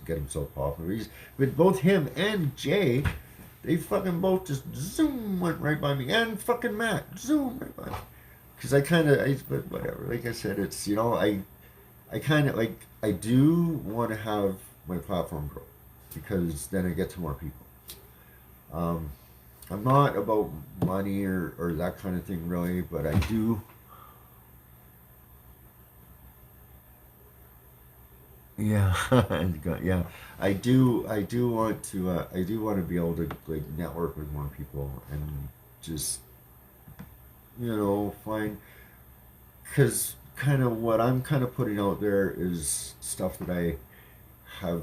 A: get himself popular. But both him and Jay, they fucking both just zoom went right by me, and fucking Matt zoom right by me. Cause but whatever. Like I said, it's, you know, I kind of like, I do want to have my platform grow because then I get to more people. I'm not about money or that kind of thing really, but I do. Yeah, yeah. I do want to be able to like network with more people and just, you know, find, because kind of what I'm kind of putting out there is stuff that I have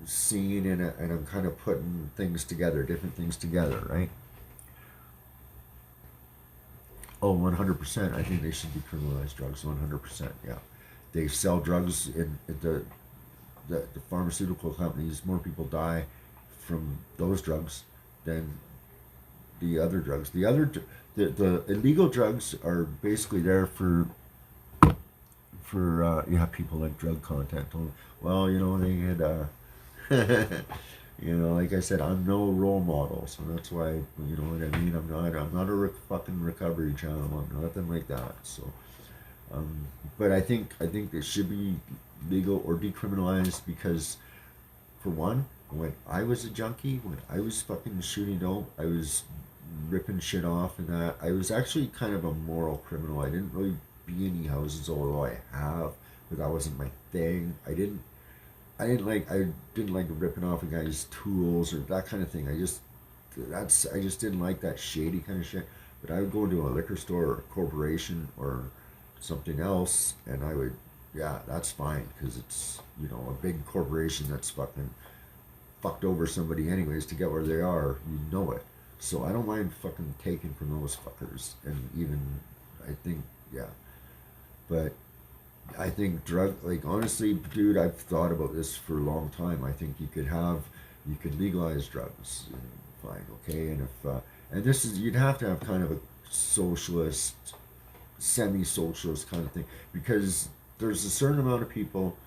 A: seen and I'm kind of putting things together, different things together, right? Oh, 100%. I think they should decriminalize drugs. 100%. Yeah, they sell drugs in the pharmaceutical companies. More people die from those drugs than the other drugs. The illegal drugs are basically there for people like drug content. Well, you know, they had you know, like I said, I'm no role model, so that's why, you know what I mean. I'm not a fucking recovery channel. I'm nothing like that. So, but I think it should be legal or decriminalized because, for one, when I was a junkie, when I was fucking shooting dope, I was ripping shit off and that. I was actually kind of a moral criminal. I didn't really be in any houses, although I have, but that wasn't my thing. I didn't like ripping off a guy's tools or that kind of thing. I just didn't like that shady kind of shit. But I would go into a liquor store or a corporation or something else, and I would, yeah, that's fine because it's, you know, a big corporation that's fucking fucked over somebody anyways to get where they are. You know it. So I don't mind fucking taking from those fuckers, and even I think, yeah, but. I think like honestly, dude, I've thought about this for a long time. I think you could legalize drugs, fine, okay, and and this is, you'd have to have kind of a socialist, semi-socialist kind of thing, because there's a certain amount of people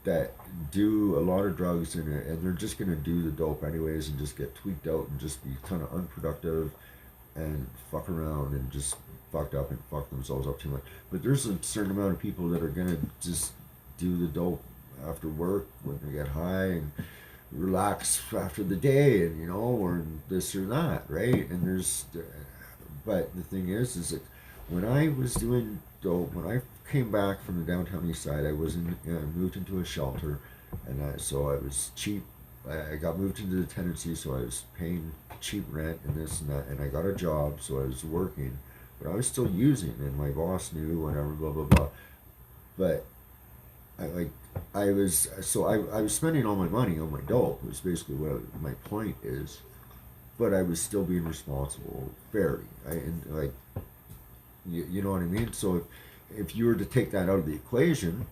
A: that do a lot of drugs and they're just gonna do the dope anyways and just get tweaked out and just be kind of unproductive and fuck around and just fucked up and fuck themselves up too much. But there's a certain amount of people that are gonna just do the dope after work when they get high and relax after the day, and or this or that, right? And but the thing is that when I was doing dope, when I came back from the downtown east side, I was moved into a shelter, and so I was cheap. I got moved into the tenancy, so I was paying cheap rent and this and that, and I got a job, so I was working, but I was still using, and my boss knew, whatever, blah blah blah. But I was spending all my money on my dope. Was basically what my point is, but I was still being responsible, fairly. You know what I mean. So if you were to take that out of the equation,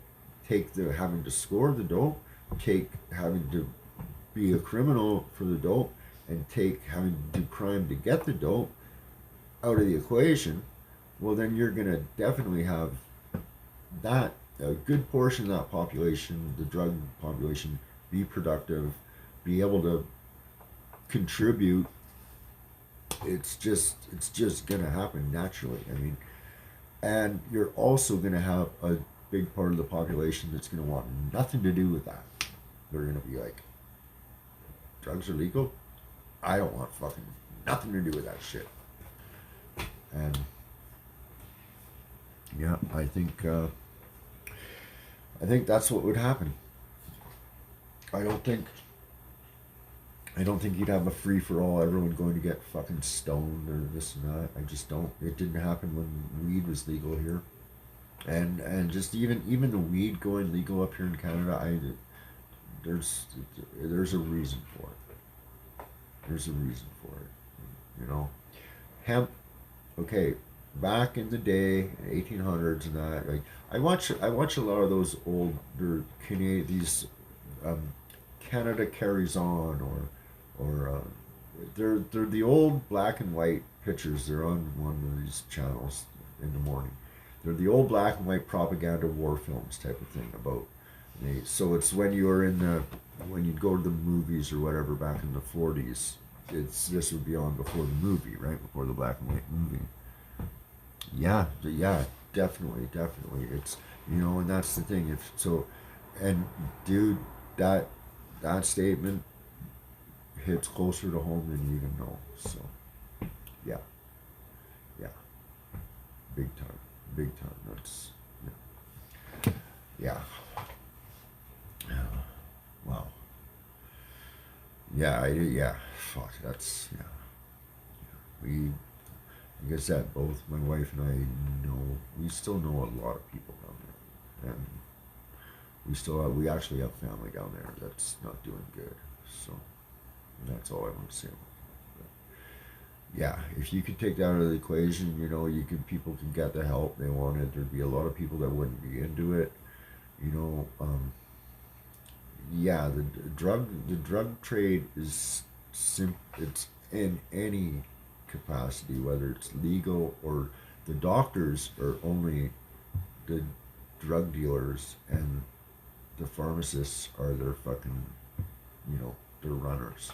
A: take the having to score the dope, take having to be a criminal for the dope, and take having to do crime to get the dope out of the equation, well then you're gonna definitely have that a good portion of that population, the drug population, be productive, be able to contribute. It's just gonna happen naturally. I mean, and you're also gonna have a big part of the population that's gonna want nothing to do with that. They're gonna be like, drugs are legal? I don't want fucking nothing to do with that shit. And yeah, I think that's what would happen. I don't think you'd have a free for all, everyone going to get fucking stoned or this and that. I just don't. It didn't happen when weed was legal here, and just even the weed going legal up here in Canada. There's a reason for it. There's a reason for it. Hemp. Okay, back in the day, 1800s and that. Like I watch a lot of those older Canadian, these Canada Carries On, or they're the old black and white pictures. They're on one of these channels in the morning. They're the old black and white propaganda war films type of thing about. So it's when you were when you'd go to the movies or whatever back in the 40s. This would be on before the movie, right? Before the black and white movie. Yeah, definitely. It's and that's the thing. And dude, that statement hits closer to home than you even know. So, yeah, big time. That's yeah. Wow. Yeah. Fuck. That's I guess that both my wife and I we still know a lot of people down there, and we actually have family down there that's not doing good. So that's all I want to say. But yeah, if you could take that out of the equation, people can get the help they wanted. There'd be a lot of people that wouldn't be into it. Yeah, the drug trade is it's in any capacity, whether it's legal or the doctors are only the drug dealers and the pharmacists are their fucking, their runners.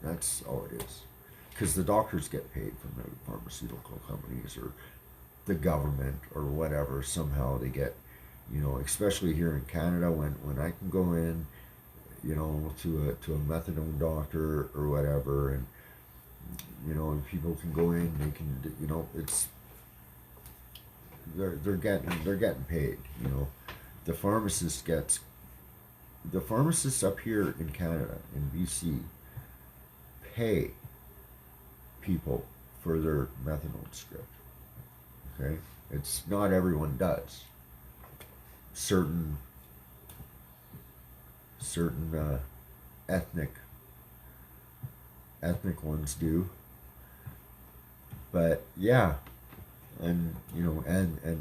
A: That's all it is. Because the doctors get paid from the pharmaceutical companies or the government or whatever. Somehow they get, especially here in Canada when I can go in, to a methadone doctor or whatever, and people can go in, they can, it's they're getting paid. The pharmacists up here in Canada, in BC, pay people for their methadone script. Okay, it's not everyone does. Certain ethnic ones do, but yeah, and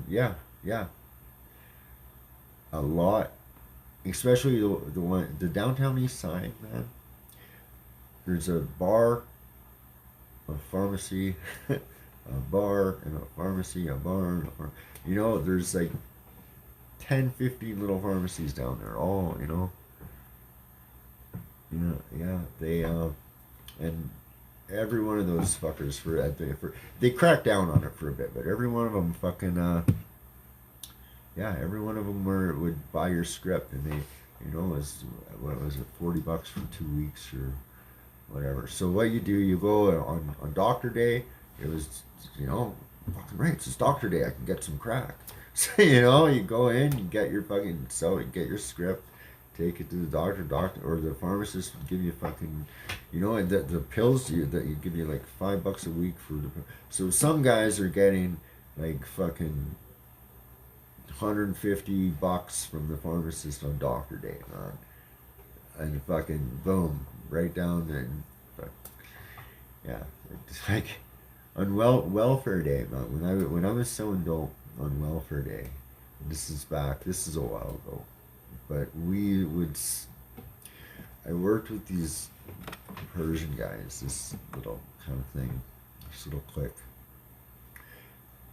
A: yeah, a lot, especially the downtown east side, man. There's a bar, a pharmacy, a bar and a pharmacy, a bar and a pharmacy. There's like 10, 15 little pharmacies down there, all, yeah, they, every one of those fuckers they cracked down on it for a bit, but every one of them fucking yeah, every one of them would buy your script, and they, you know, was what was it, $40 for 2 weeks or whatever. So what you do, you go on doctor day. It was, you know, fucking right. It's doctor day. I can get some crack. So you know, you go in, you get your fucking get your script, take it to the doctor or the pharmacist would give you fucking, you know, and the pills that you give you like $5 a week for the. So some guys are getting like fucking $150 from the pharmacist on doctor day, man, and fucking boom, right down there. Yeah, it's like on welfare day, man. When I was selling dope on welfare day, this is a while ago, but I worked with these Persian guys, this little kind of thing, this little clique,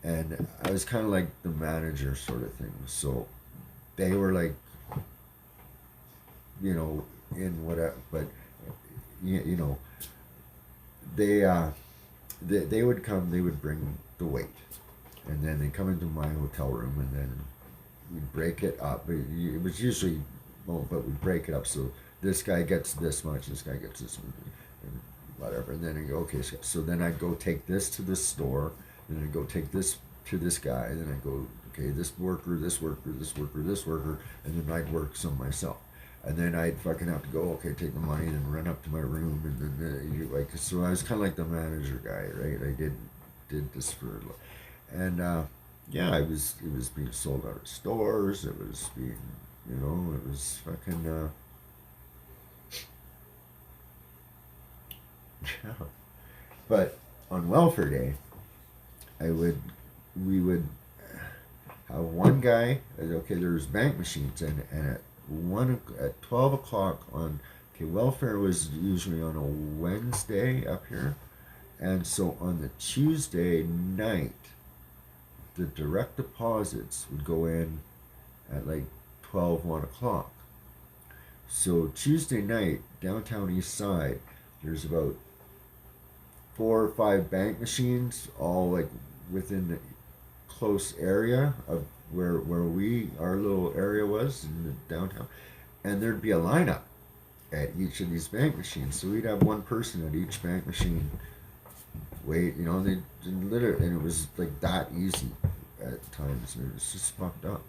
A: and I was kind of like the manager sort of thing. So they were like, you know, in whatever, but you know, they would come, they would bring the weight, and then they come into my hotel room, and then we'd break it up. It was usually, well, but we'd break it up, so this guy gets this much, this guy gets this much, and whatever, and then I go, okay, so then I'd go take this to this store, and then I'd go take this to this guy, and then I'd go, okay, this worker, this worker, this worker, this worker, and then I'd work some myself. And then I'd fucking have to go, okay, take the money and run up to my room, and then like, so I was kind of like the manager guy, right? I did this for, and yeah, it was being sold out of stores. It was being, you know, it was fucking yeah. But on welfare day, we would have one guy. Okay, there was bank machines, and at 12 o'clock on, okay, welfare was usually on a Wednesday up here, and so on the Tuesday night, the direct deposits would go in at like 1 o'clock. So Tuesday night, downtown East Side, there's about 4 or 5 bank machines, all like within the close area of where our little area was in the downtown, and there'd be a lineup at each of these bank machines. So we'd have one person at each bank machine wait, you know, and literally, and it was like that easy at times. It was just fucked up.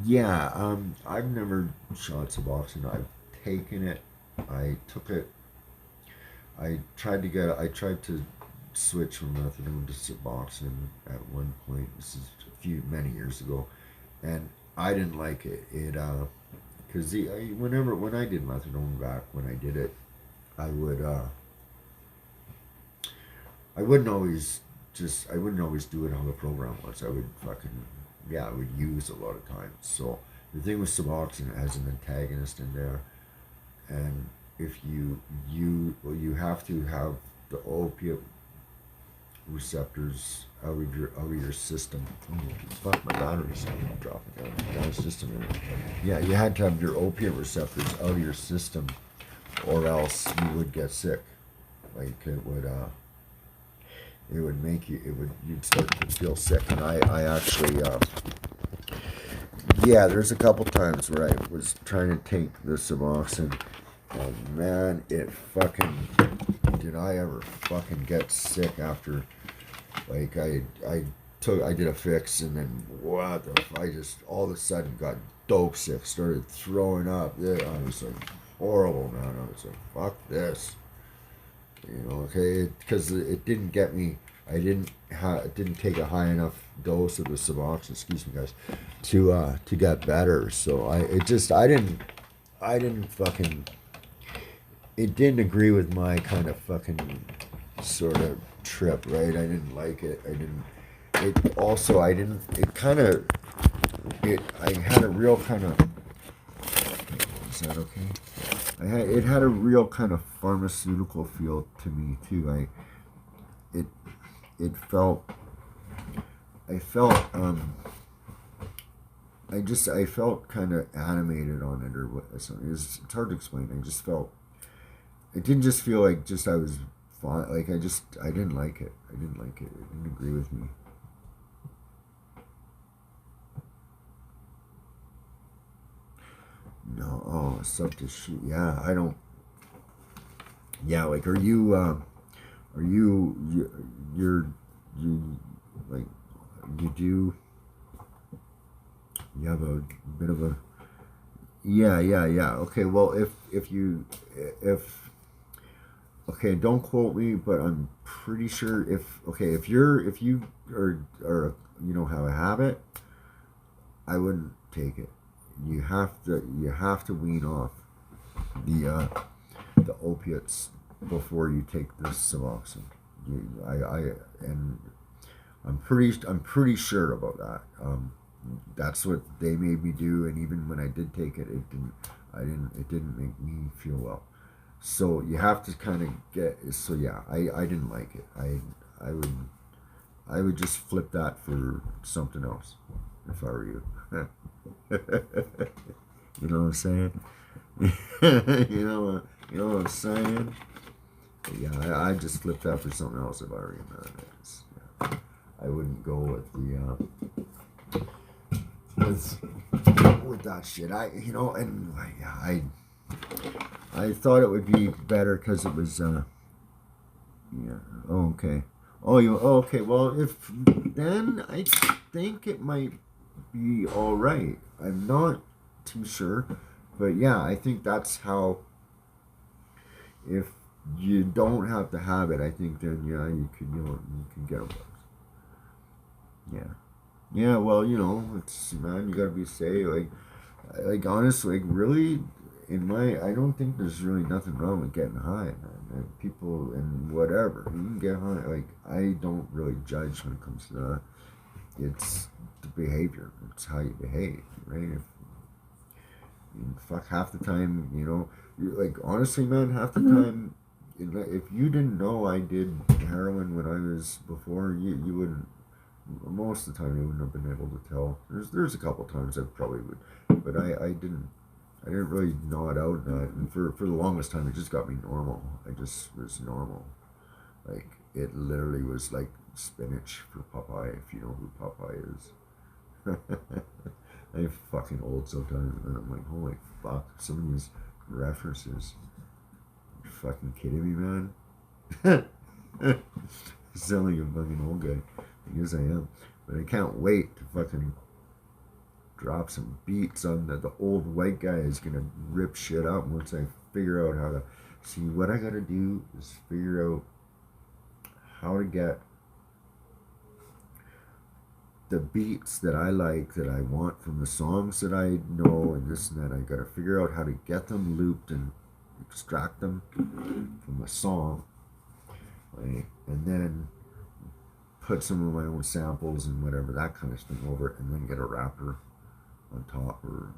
A: Yeah, I've never shot Suboxone. I've taken it. I took it. I tried to switch from methadone to Suboxone at one point. This is many years ago, and I didn't like it. Because when I did methadone back when I did it, I wouldn't always do it how the program was. I would use a lot of times. So the thing with Suboxone, it has an antagonist in there, and if you have to have the opiate receptors out of your system. Fuck, my battery's dropping down. Guys, just a minute. Yeah, you had to have your opiate receptors out of your system, or else you would get sick. Like you'd start to feel sick. And I actually yeah, there's a couple times where I was trying to take the Suboxone, and man, it fucking, did I ever fucking get sick after, like, I did a fix, and then I just all of a sudden got dope sick, started throwing up. I was like, horrible, man. I was like, fuck this, you know, okay, because it didn't get me. It didn't take a high enough dose of the Suboxone, excuse me guys, to get better. So it didn't agree with my kind of fucking sort of trip, right? I didn't like it. I had a real kind of, is that okay? It had a real kind of pharmaceutical feel to me too. I felt I felt kind of animated on it or what. It's hard to explain. I just felt, it didn't just feel like just I was fine. Like I didn't like it. I didn't like it. It didn't agree with me. No, oh, sub to shoot. Yeah, I don't. Yeah, like, you like, you do, you have a bit of a, yeah. Okay, well, if, okay, don't quote me, but I'm pretty sure if you have a habit, I wouldn't take it. You have to wean off the opiates before you take this Suboxone. And I'm pretty sure about that. That's what they made me do, and even when I did take it, it didn't make me feel well. So you have to kind of get. So yeah, I didn't like it. I would just flip that for something else if I were you. You know what I'm saying? you know what I'm saying? But yeah, I just flipped that for something else if I were you, man. Yeah, I wouldn't go with the with that shit. I thought it would be better because it was yeah. Oh, okay. Okay. Well, if then I think it might be all right. I'm not too sure, but yeah, I think that's how. If you don't have to have it, I think then yeah, you can get them. Yeah. Well, it's man, you gotta be safe. Like honestly, like really, I don't think there's really nothing wrong with getting high, man. And people and whatever, you can get high. Like I don't really judge when it comes to that. It's the behavior. It's how you behave, right? Fuck half the time, like honestly, man, half the time, if you didn't know I did heroin when I was before, you wouldn't. Most of the time, you wouldn't have been able to tell. There's a couple times I probably would, but I didn't. I didn't really nod out and for the longest time, it just got me normal. I just was normal. Like it literally was like spinach for Popeye, if you know who Popeye is. I'm fucking old sometimes, and I'm like, holy fuck, some of these references. You're fucking kidding me, man? I sound like a fucking old guy. I guess I am. But I can't wait to fucking drop some beats on the old white guy is gonna rip shit up once I figure out how to. See, what I gotta do is figure out how to get the beats that I like, that I want from the songs that I know and this and that. I gotta figure out how to get them looped and extract them from the song, right? And then put some of my own samples and whatever, that kind of thing over it, and then get a rapper on top, or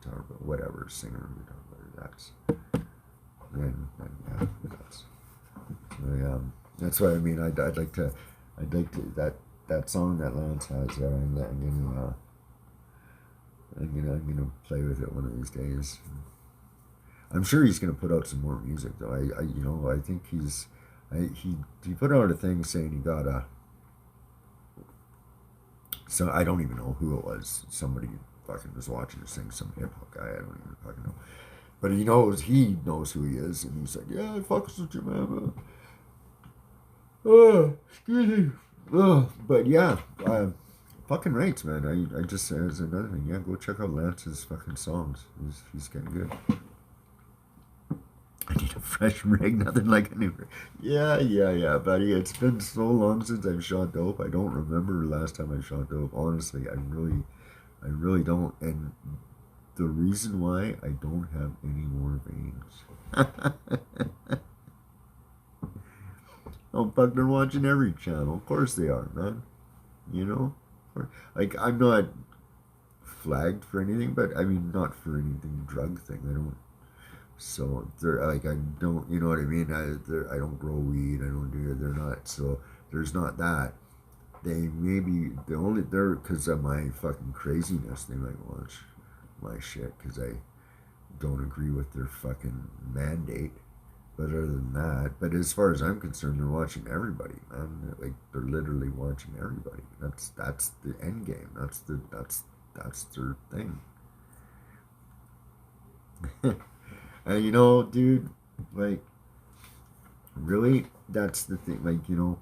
A: guitar, but whatever, singer, guitar, whatever, that's what I mean. I'd like to that song that Lance has there. I'm gonna play with it one of these days. I'm sure he's gonna put out some more music though. I think he put out a thing saying he got a. So I don't even know who it was. Somebody fucking was watching this thing. Some hip hop guy. I don't even fucking know. But he knows who he is, and he's like, yeah, I fucks with you, man. Oh, excuse me. But yeah, fucking rights, man. I just as another thing, yeah, go check out Lance's fucking songs. He's getting good. I need a fresh rig, nothing like a new rig. Yeah, buddy. It's been so long since I've shot dope. I don't remember the last time I shot dope. Honestly, I really don't. And the reason why I don't have any more veins. Oh, fuck, they're watching every channel. Of course they are, man. Like, I'm not flagged for anything, but I mean, not for anything drug thing. I don't. So they're like, I don't, you know what I mean? I don't grow weed. I don't do it. They're not. So there's not that. they maybe they're because of my fucking craziness. They might watch my shit because I don't agree with their fucking mandate. But other than that, but as far as I'm concerned, they're watching everybody, man. Like they're literally watching everybody. That's the end game. That's their thing. And you know, dude, like really, that's the thing. Like you know,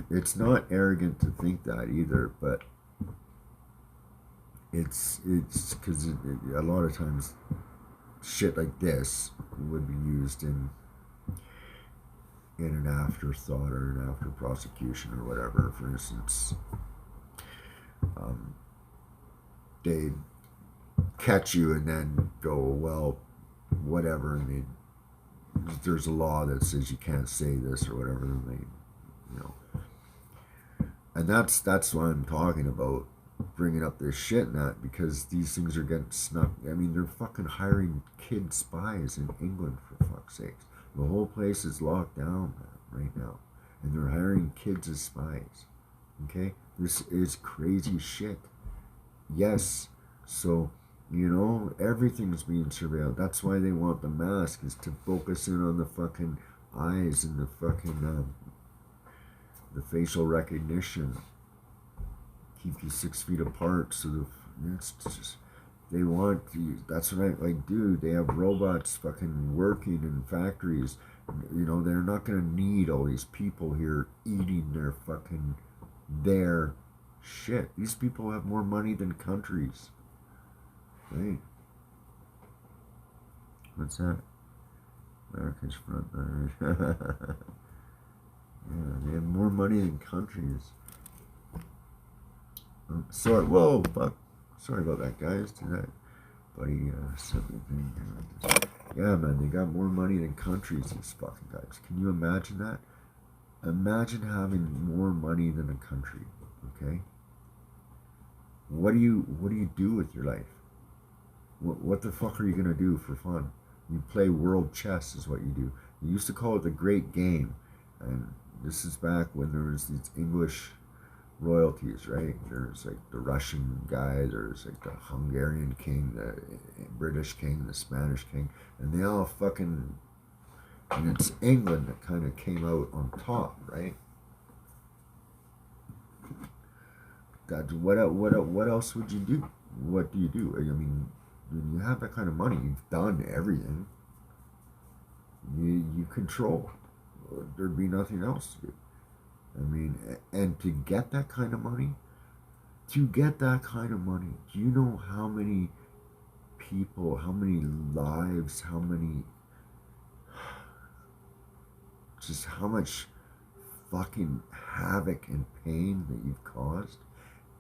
A: it's not arrogant to think that either, but it's because a lot of times shit like this would be used in an afterthought or an after prosecution or whatever. For instance, they'd catch you and then go, well, whatever, and there's a law that says you can't say this or whatever, and they, you know, and that's what I'm talking about, bringing up this shit and that, because these things are getting snuck. I mean, they're fucking hiring kid spies in England, for fuck's sakes. The whole place is locked down, man, right now, and they're hiring kids as spies. Okay, this is crazy shit. Yes, so you know everything's being surveilled. That's why they want the mask, is to focus in on the fucking eyes and the fucking the facial recognition. Keep you 6 feet apart, so it's just, they want you. That's what I like, dude. They have robots fucking working in factories. You know, they're not gonna need all these people here eating their shit. These people have more money than countries. Right? What's that? America's front. Yeah, they have more money than countries. Sorry, whoa, fuck. Sorry about that, guys. To that buddy sent me thing. Yeah, man, they got more money than countries, these fucking guys. Can you imagine that? Imagine having more money than a country, okay? What do you do with your life? What the fuck are you gonna do for fun? You play world chess is what you do. You used to call it the Great Game, and this is back when there was these English royalties, right? There's like the Russian guy, there's like the Hungarian king, the British king, the Spanish king, and they all fucking, and it's England that kind of came out on top, right? God, what else would you do? What do you do? I mean, when you have that kind of money, you've done everything. You control. There'd be nothing else to do. I mean, and to get that kind of money, do you know how many people, how many lives, just how much fucking havoc and pain that you've caused?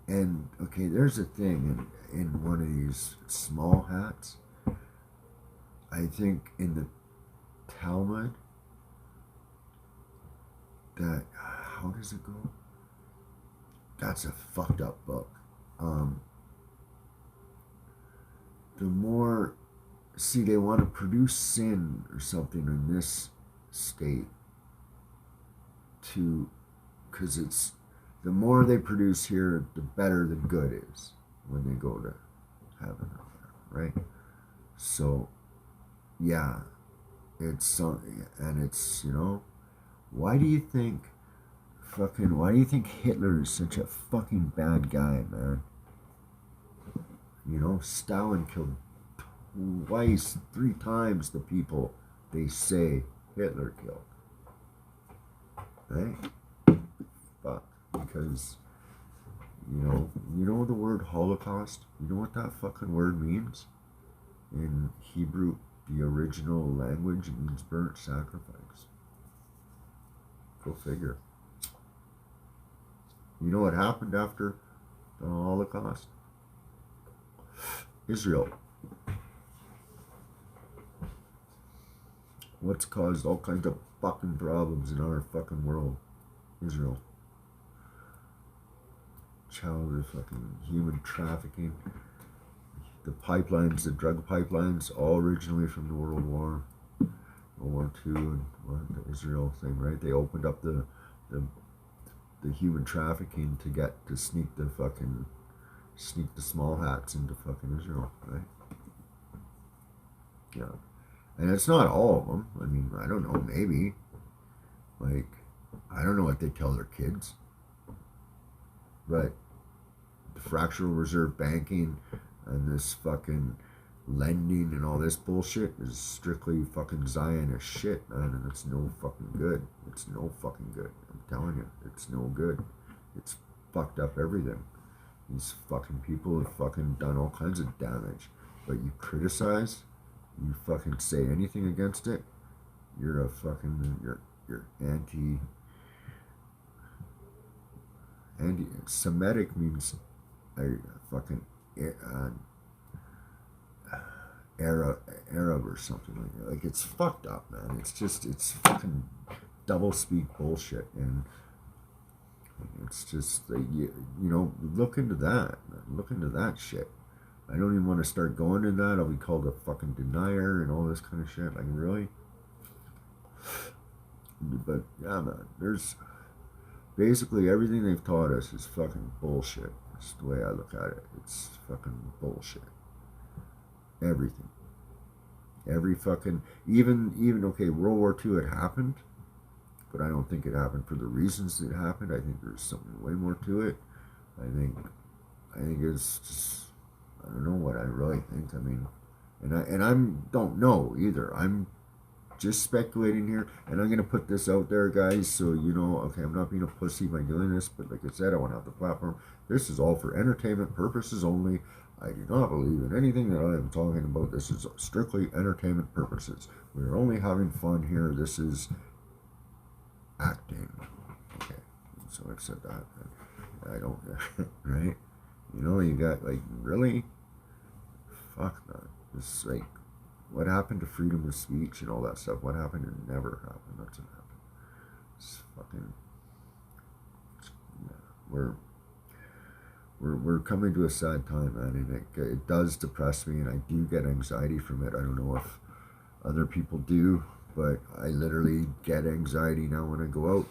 A: And, okay, there's a thing in one of these small hats, I think in the Talmud, that, how does it go? That's a fucked up book. The more, see, they want to produce sin or something in this state because it's, the more they produce here, the better the good is when they go to heaven, right? So, yeah, it's something, and it's, you know, why do you think Hitler is such a fucking bad guy, man? You know, Stalin killed twice, 3 times the people they say Hitler killed. Right? Fuck. Because, you know the word Holocaust? You know what that fucking word means? In Hebrew, the original language, it means burnt sacrifice. Go figure. You know what happened after the Holocaust? Israel. What's caused all kinds of fucking problems in our fucking world? Israel. Child fucking human trafficking. The pipelines, the drug pipelines, all originally from the World War II and the Israel thing, right? They opened up the the human trafficking to sneak the small hats into fucking Israel, right? Yeah. And it's not all of them. I mean, I don't know, maybe. Like, I don't know what they tell their kids. But the fractional reserve banking and this fucking lending and all this bullshit is strictly fucking Zionist shit, man. And it's no fucking good. It's no fucking good. I'm telling you, it's no good. It's fucked up everything. These fucking people have fucking done all kinds of damage. But you criticize, you fucking say anything against it, you're a fucking, you're anti-Semitic means a fucking Arab or something like that. Like, it's fucked up, man. It's fucking double-speak bullshit. And it's just, like, you know, look into that, man. Look into that shit. I don't even want to start going into that. I'll be called a fucking denier and all this kind of shit. Like, really? But, yeah, man, there's basically everything they've taught us is fucking bullshit. That's the way I look at it. It's fucking bullshit. Everything. Every fucking, even, okay, World War II had happened, but I don't think it happened for the reasons it happened. I think there's something way more to it. I think it's just, I don't know what I really think. I mean, and I don't know either. I'm just speculating here, and I'm gonna put this out there, guys, so you know. Okay, I'm not being a pussy by doing this, but like I said, I want to have the platform. This is all for entertainment purposes only. I do not believe in anything that I am talking about. This is strictly entertainment purposes. We're only having fun here. This is acting. Okay, so I've said that. I don't, right? You know, you got, like, really? Fuck, man. It's like, what happened to freedom of speech and all that stuff? What happened? It never happened. That's what happened. It's fucking, yeah, we're coming to a sad time, man, and it does depress me, and I do get anxiety from it. I don't know if other people do, but I literally get anxiety now when I go out.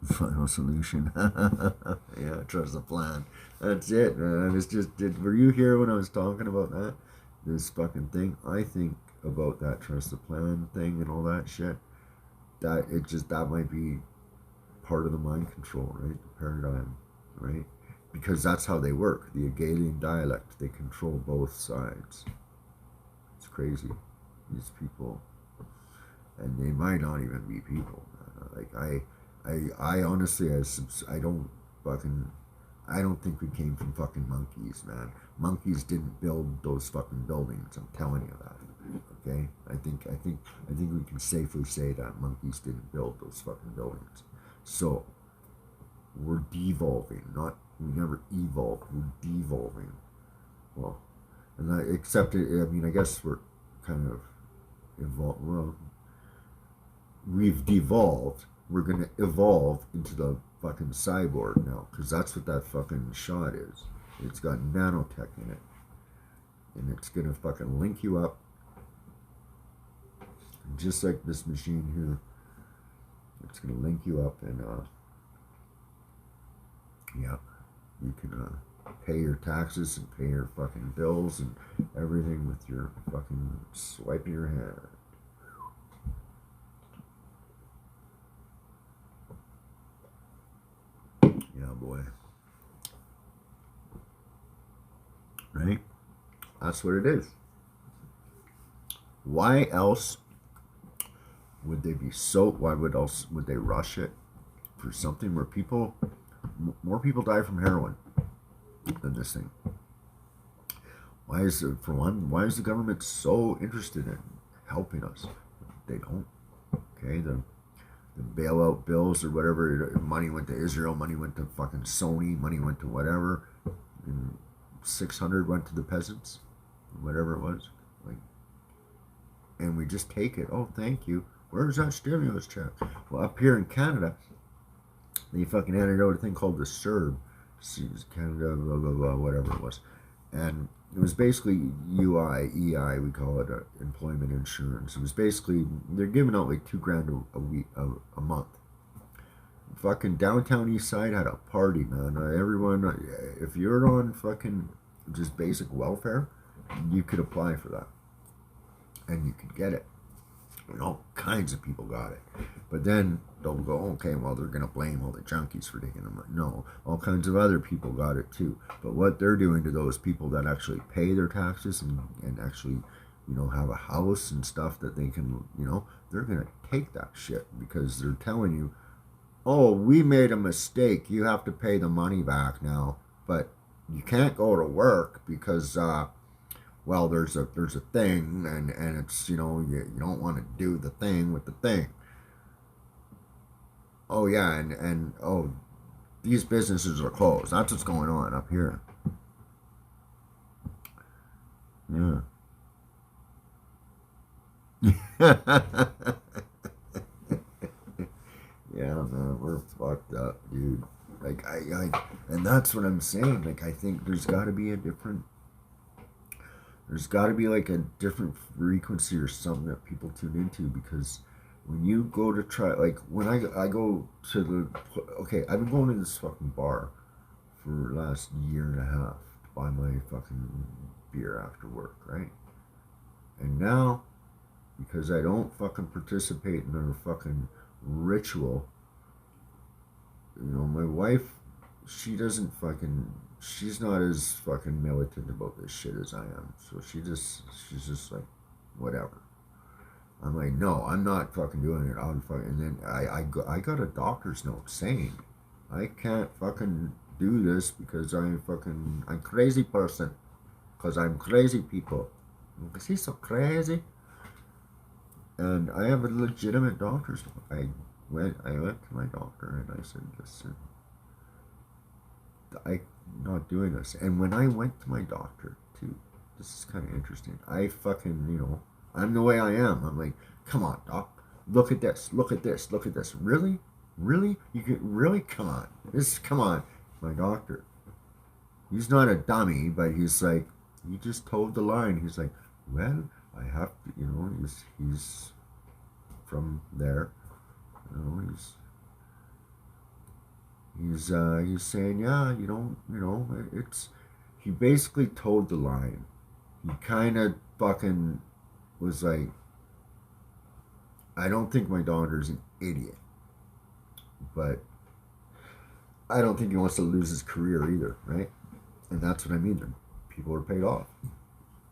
A: Final solution. Yeah, trust the plan. That's it, man. It's just, were you here when I was talking about that? This fucking thing? I think about that trust the plan thing and all that shit. That might be part of the mind control, right? The paradigm, right? Because that's how they work. The Hegelian dialect, they control both sides. It's crazy. These people, and they might not even be people. Like, I honestly, I don't think we came from fucking monkeys, man. Monkeys didn't build those fucking buildings. I'm telling you that. Okay? I think we can safely say that monkeys didn't build those fucking buildings. So we're devolving, we never evolved. We're devolving. Well, and except I mean, I guess we're kind of evolved. Well, we've devolved. We're gonna evolve into the fucking cyborg now, because that's what that fucking shot is. It's got nanotech in it, and it's gonna fucking link you up, just like this machine here. It's gonna link you up, and yeah, you can pay your taxes and pay your fucking bills and everything with your fucking swipe of your hand. Yeah, boy. Right? That's what it is. Why else would they be so, why would they rush it for something where more people die from heroin than this thing? Why is it, for one, why is the government so interested in helping us? They don't. Okay, the bailout bills or whatever, money went to Israel, money went to fucking Sony, money went to whatever, and 600 went to the peasants, whatever it was. Like, and we just take it. Oh, thank you. Where's that stimulus check? Well, up here in Canada, they fucking handed out a thing called the CERB, Canada, blah, blah, blah, whatever it was. And it was basically EI, we call it employment insurance. It was basically, they're giving out like $2,000 a month. fucking downtown East Side had a party, man. Everyone, if you're on fucking just basic welfare, you could apply for that, and you could get it. And all kinds of people got it. But then they'll go, okay, well, they're going to blame all the junkies for taking them. No, all kinds of other people got it too. But what they're doing to those people that actually pay their taxes and actually, have a house and stuff that they can, they're going to take that shit because they're telling you, oh, we made a mistake. You have to pay the money back now. But you can't go to work because, well, there's a thing, and it's, you don't want to do the thing with the thing. Oh, yeah, and oh, these businesses are closed. That's what's going on up here. Yeah. Yeah, man, we're fucked up, dude. Like, and that's what I'm saying. Like, I think there's got to be a different frequency or something that people tune into, because when you go to try, like when I go to I've been going to this fucking bar for the last year and a half to buy my fucking beer after work, right? And now, because I don't fucking participate in their fucking ritual, my wife, she's not as fucking militant about this shit as I am. So she's just like, whatever. I'm like, no, I'm not fucking doing it. And then I got a doctor's note saying I can't fucking do this because I'm crazy person. Because I'm crazy people. Because he's so crazy. And I have a legitimate doctor's note. I went to my doctor and I said, listen, I'm not doing this. And when I went to my doctor too, this is kind of interesting. I fucking, I'm the way I am. I'm like, come on, doc, look at this, look at this, look at this. Really? You can really? Come on. Come on. My doctor. He's not a dummy, but he's like, he just told the line. He's like, well, I have to, he's from there. He's saying, yeah, he basically told the line. He kind of fucking was like, I don't think my daughter's an idiot, but I don't think he wants to lose his career either, right? And that's what I mean. People are paid off.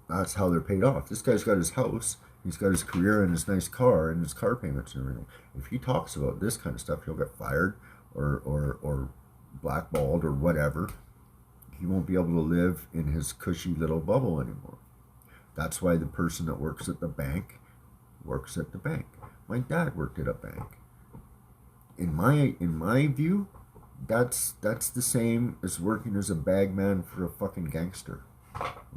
A: That's how they're paid off. This guy's got his house, he's got his career and his nice car and his car payments and everything. If he talks about this kind of stuff, he'll get fired or blackballed or whatever. He won't be able to live in his cushy little bubble anymore. That's why the person that works at the bank works at the bank. My dad worked at a bank. In my view, that's the same as working as a bagman for a fucking gangster.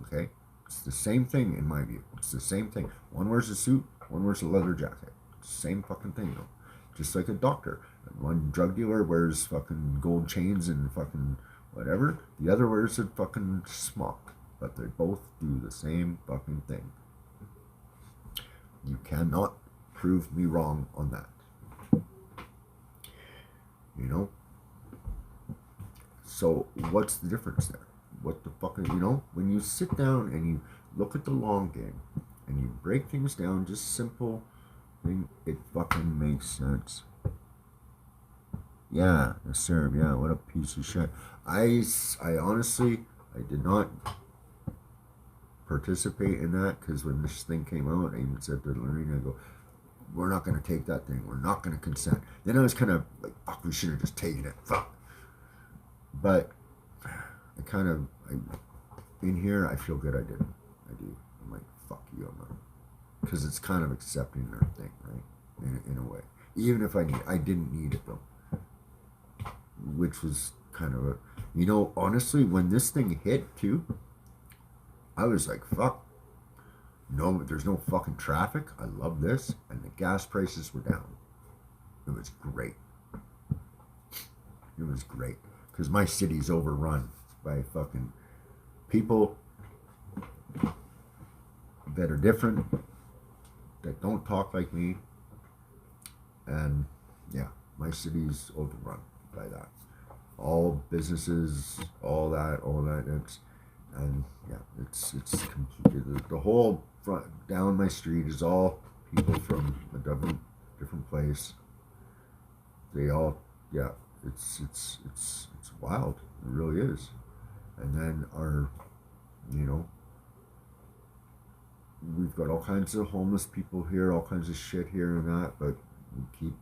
A: Okay? It's the same thing in my view. It's the same thing. One wears a suit, one wears a leather jacket. It's the same fucking thing, though. Just like a doctor. One drug dealer wears fucking gold chains and fucking whatever. The other wears a fucking smock. But they both do the same fucking thing. You cannot prove me wrong on that. So what's the difference there? What the fuck, when you sit down and you look at the long game and you break things down, just simple thing, it fucking makes sense. Yeah, yes sir, yeah, what a piece of shit. I honestly, I did not participate in that, because when this thing came out, I even said to Lorena, I go, we're not going to take that thing, we're not going to consent. Then I was kind of like, fuck, we should have just taken it, fuck. But in here, I feel good I didn't. I do. I'm like, fuck you, I'm not. Because it's kind of accepting their thing, right? In a way. Even if I didn't need it though. Which was kind of a, honestly, when this thing hit too, I was like, fuck. No, there's no fucking traffic. I love this. And the gas prices were down. It was great. It was great. Because my city's overrun by fucking people that are different, that don't talk like me. And yeah, my city's overrun by that. All businesses, all that, and yeah, it's completely, the whole front down my street is all people from a different place. They all, yeah, it's wild. It really is. And then we've got all kinds of homeless people here, all kinds of shit here and that, but we keep,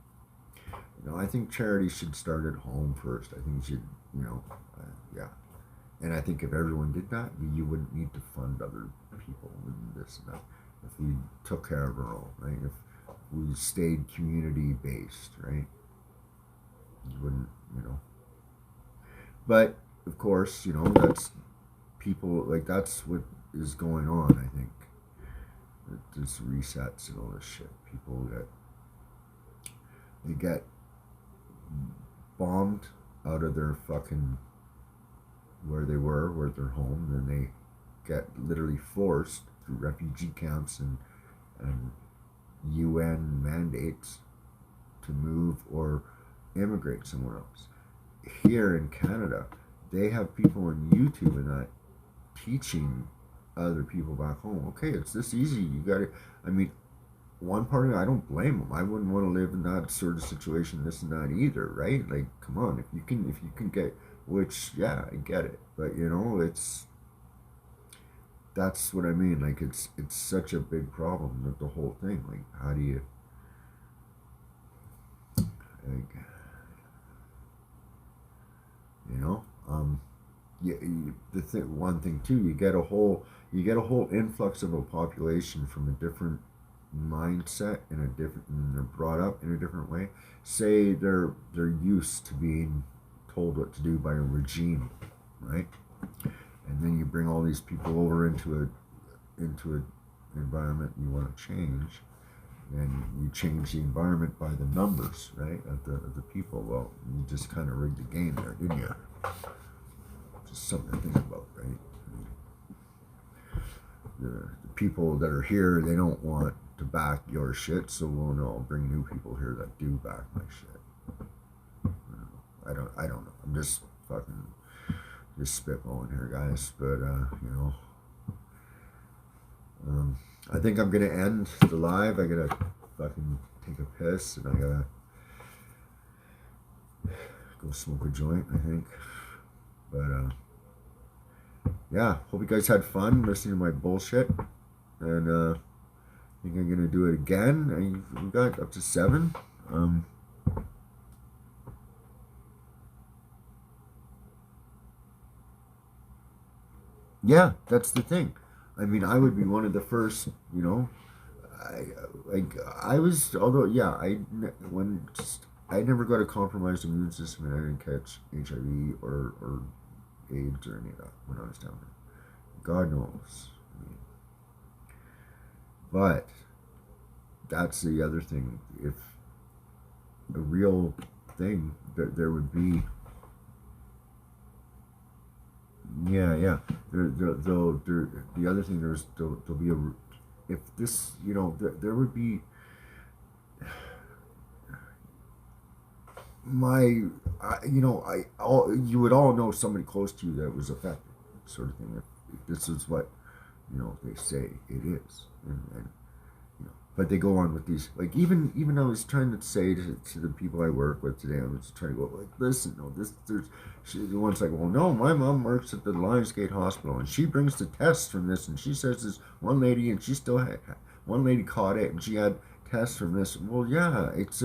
A: I think charity should start at home first. I think it should, yeah. And I think if everyone did that, you wouldn't need to fund other people and this and that. If we took care of our own, right? If we stayed community based, right? You wouldn't, But of course, that's people, like, that's what is going on, I think. This resets and all this shit. People get bombed out of their fucking where their home, and they get literally forced through refugee camps and UN mandates to move or immigrate somewhere else. Here in Canada, they have people on YouTube and that teaching other people back home. Okay, it's this easy. You got to. I mean, one part of it, I don't blame them. I wouldn't want to live in that sort of situation, this and that either, right? Like, come on, if you can get, which, yeah, I get it, but that's what I mean. Like, it's such a big problem that the whole thing. Like, how do you, like, one thing too, you get a whole influx of a population from a different mindset and they're brought up in a different way. Say they're used to being told what to do by a regime, right? And then you bring all these people over into an environment you want to change, and you change the environment by the numbers, right, of the people. Well, you just kind of rigged the game there, didn't you? Just something to think about, right? The people that are here, they don't want to back your shit, so I'll bring new people here that do back my shit. I don't know. I'm just spitballing here, guys. But I think I'm gonna end the live. I gotta fucking take a piss, and I gotta go smoke a joint, I think. But yeah, hope you guys had fun listening to my bullshit, and I think I'm gonna do it again. We got up to 7. Yeah, that's the thing. I mean, I would be one of the first, I was, although, yeah, I never got a compromised immune system, and I didn't catch HIV or AIDS or any of that when I was down there. God knows. I mean, but that's the other thing. If a real thing, there would be. Yeah. The other thing, there'll be if this, there would be you would all know somebody close to you that was affected, sort of thing. If this is what, they say it is, and but they go on with these, like, even I was trying to say to the people I work with today, I was trying to go, like, listen, no, the one's like, well, no, my mom works at the Lionsgate Hospital, and she brings the tests from this, and she says this one lady, and she still had, one lady caught it, and she had tests from this. Well, yeah, it's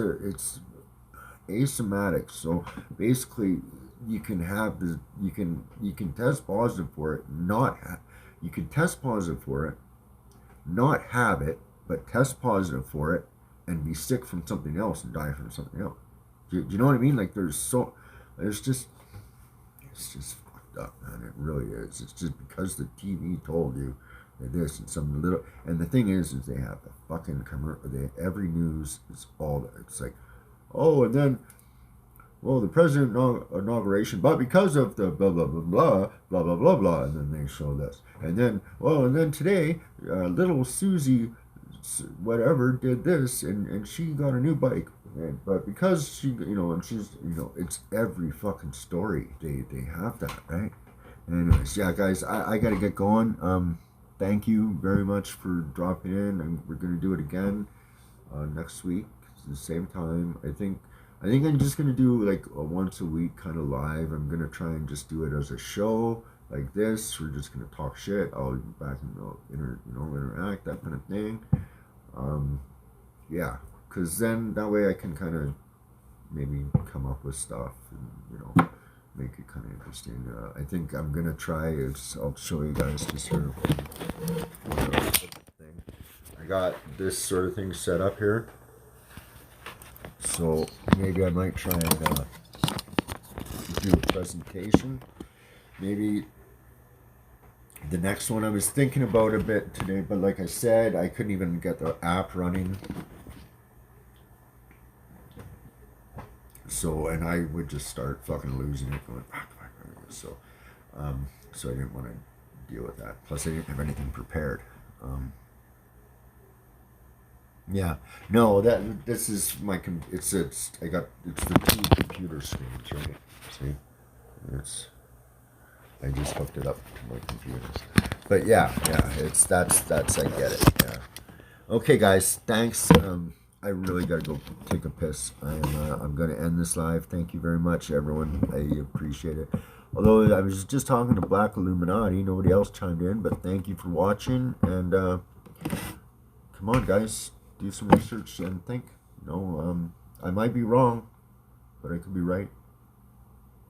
A: asymptomatic, so basically you can test positive for it, you can test positive for it, not have it, but test positive for it and be sick from something else and die from something else. Do you know what I mean? Like, it's just fucked up, man. It really is. It's just because the TV told you that this and some little, and the thing is they have the fucking every news is all that. It's like, oh, and then, well, the president inauguration, but because of the blah blah blah blah blah blah blah blah, and then they show this, and then, well, and then today, little Susie whatever did this, and she got a new bike. But because she, and she's, it's every fucking story. They have that, right? Anyways, yeah, guys, I gotta get going. Thank you very much for dropping in, and we're gonna do it again next week, the same time. I think I'm just gonna do like a once a week kind of live. I'm gonna try and just do it as a show like this. We're just gonna talk shit. I'll be back and interact, that kind of thing. Yeah, because then that way I can kind of maybe come up with stuff and make it kind of interesting. I think I'm gonna try. I'll show you guys just here. I got this sort of thing set up here, so maybe I might try and do a presentation. Maybe the next one I was thinking about a bit today, but like I said, I couldn't even get the app running. So, and I would just start fucking losing it, going back. So I didn't want to deal with that. Plus, I didn't have anything prepared. Yeah, no, this is my it's I got it's the two computer screens, right? See, I just hooked it up to my computers. But yeah, that's I get it. Yeah. Okay, guys, thanks. I really gotta go take a piss. I'm gonna end this live. Thank you very much, everyone. I appreciate it. Although I was just talking to Black Illuminati, nobody else chimed in. But thank you for watching. And come on, guys, do some research and think. I might be wrong, but I could be right.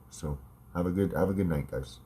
A: So have a good night, guys.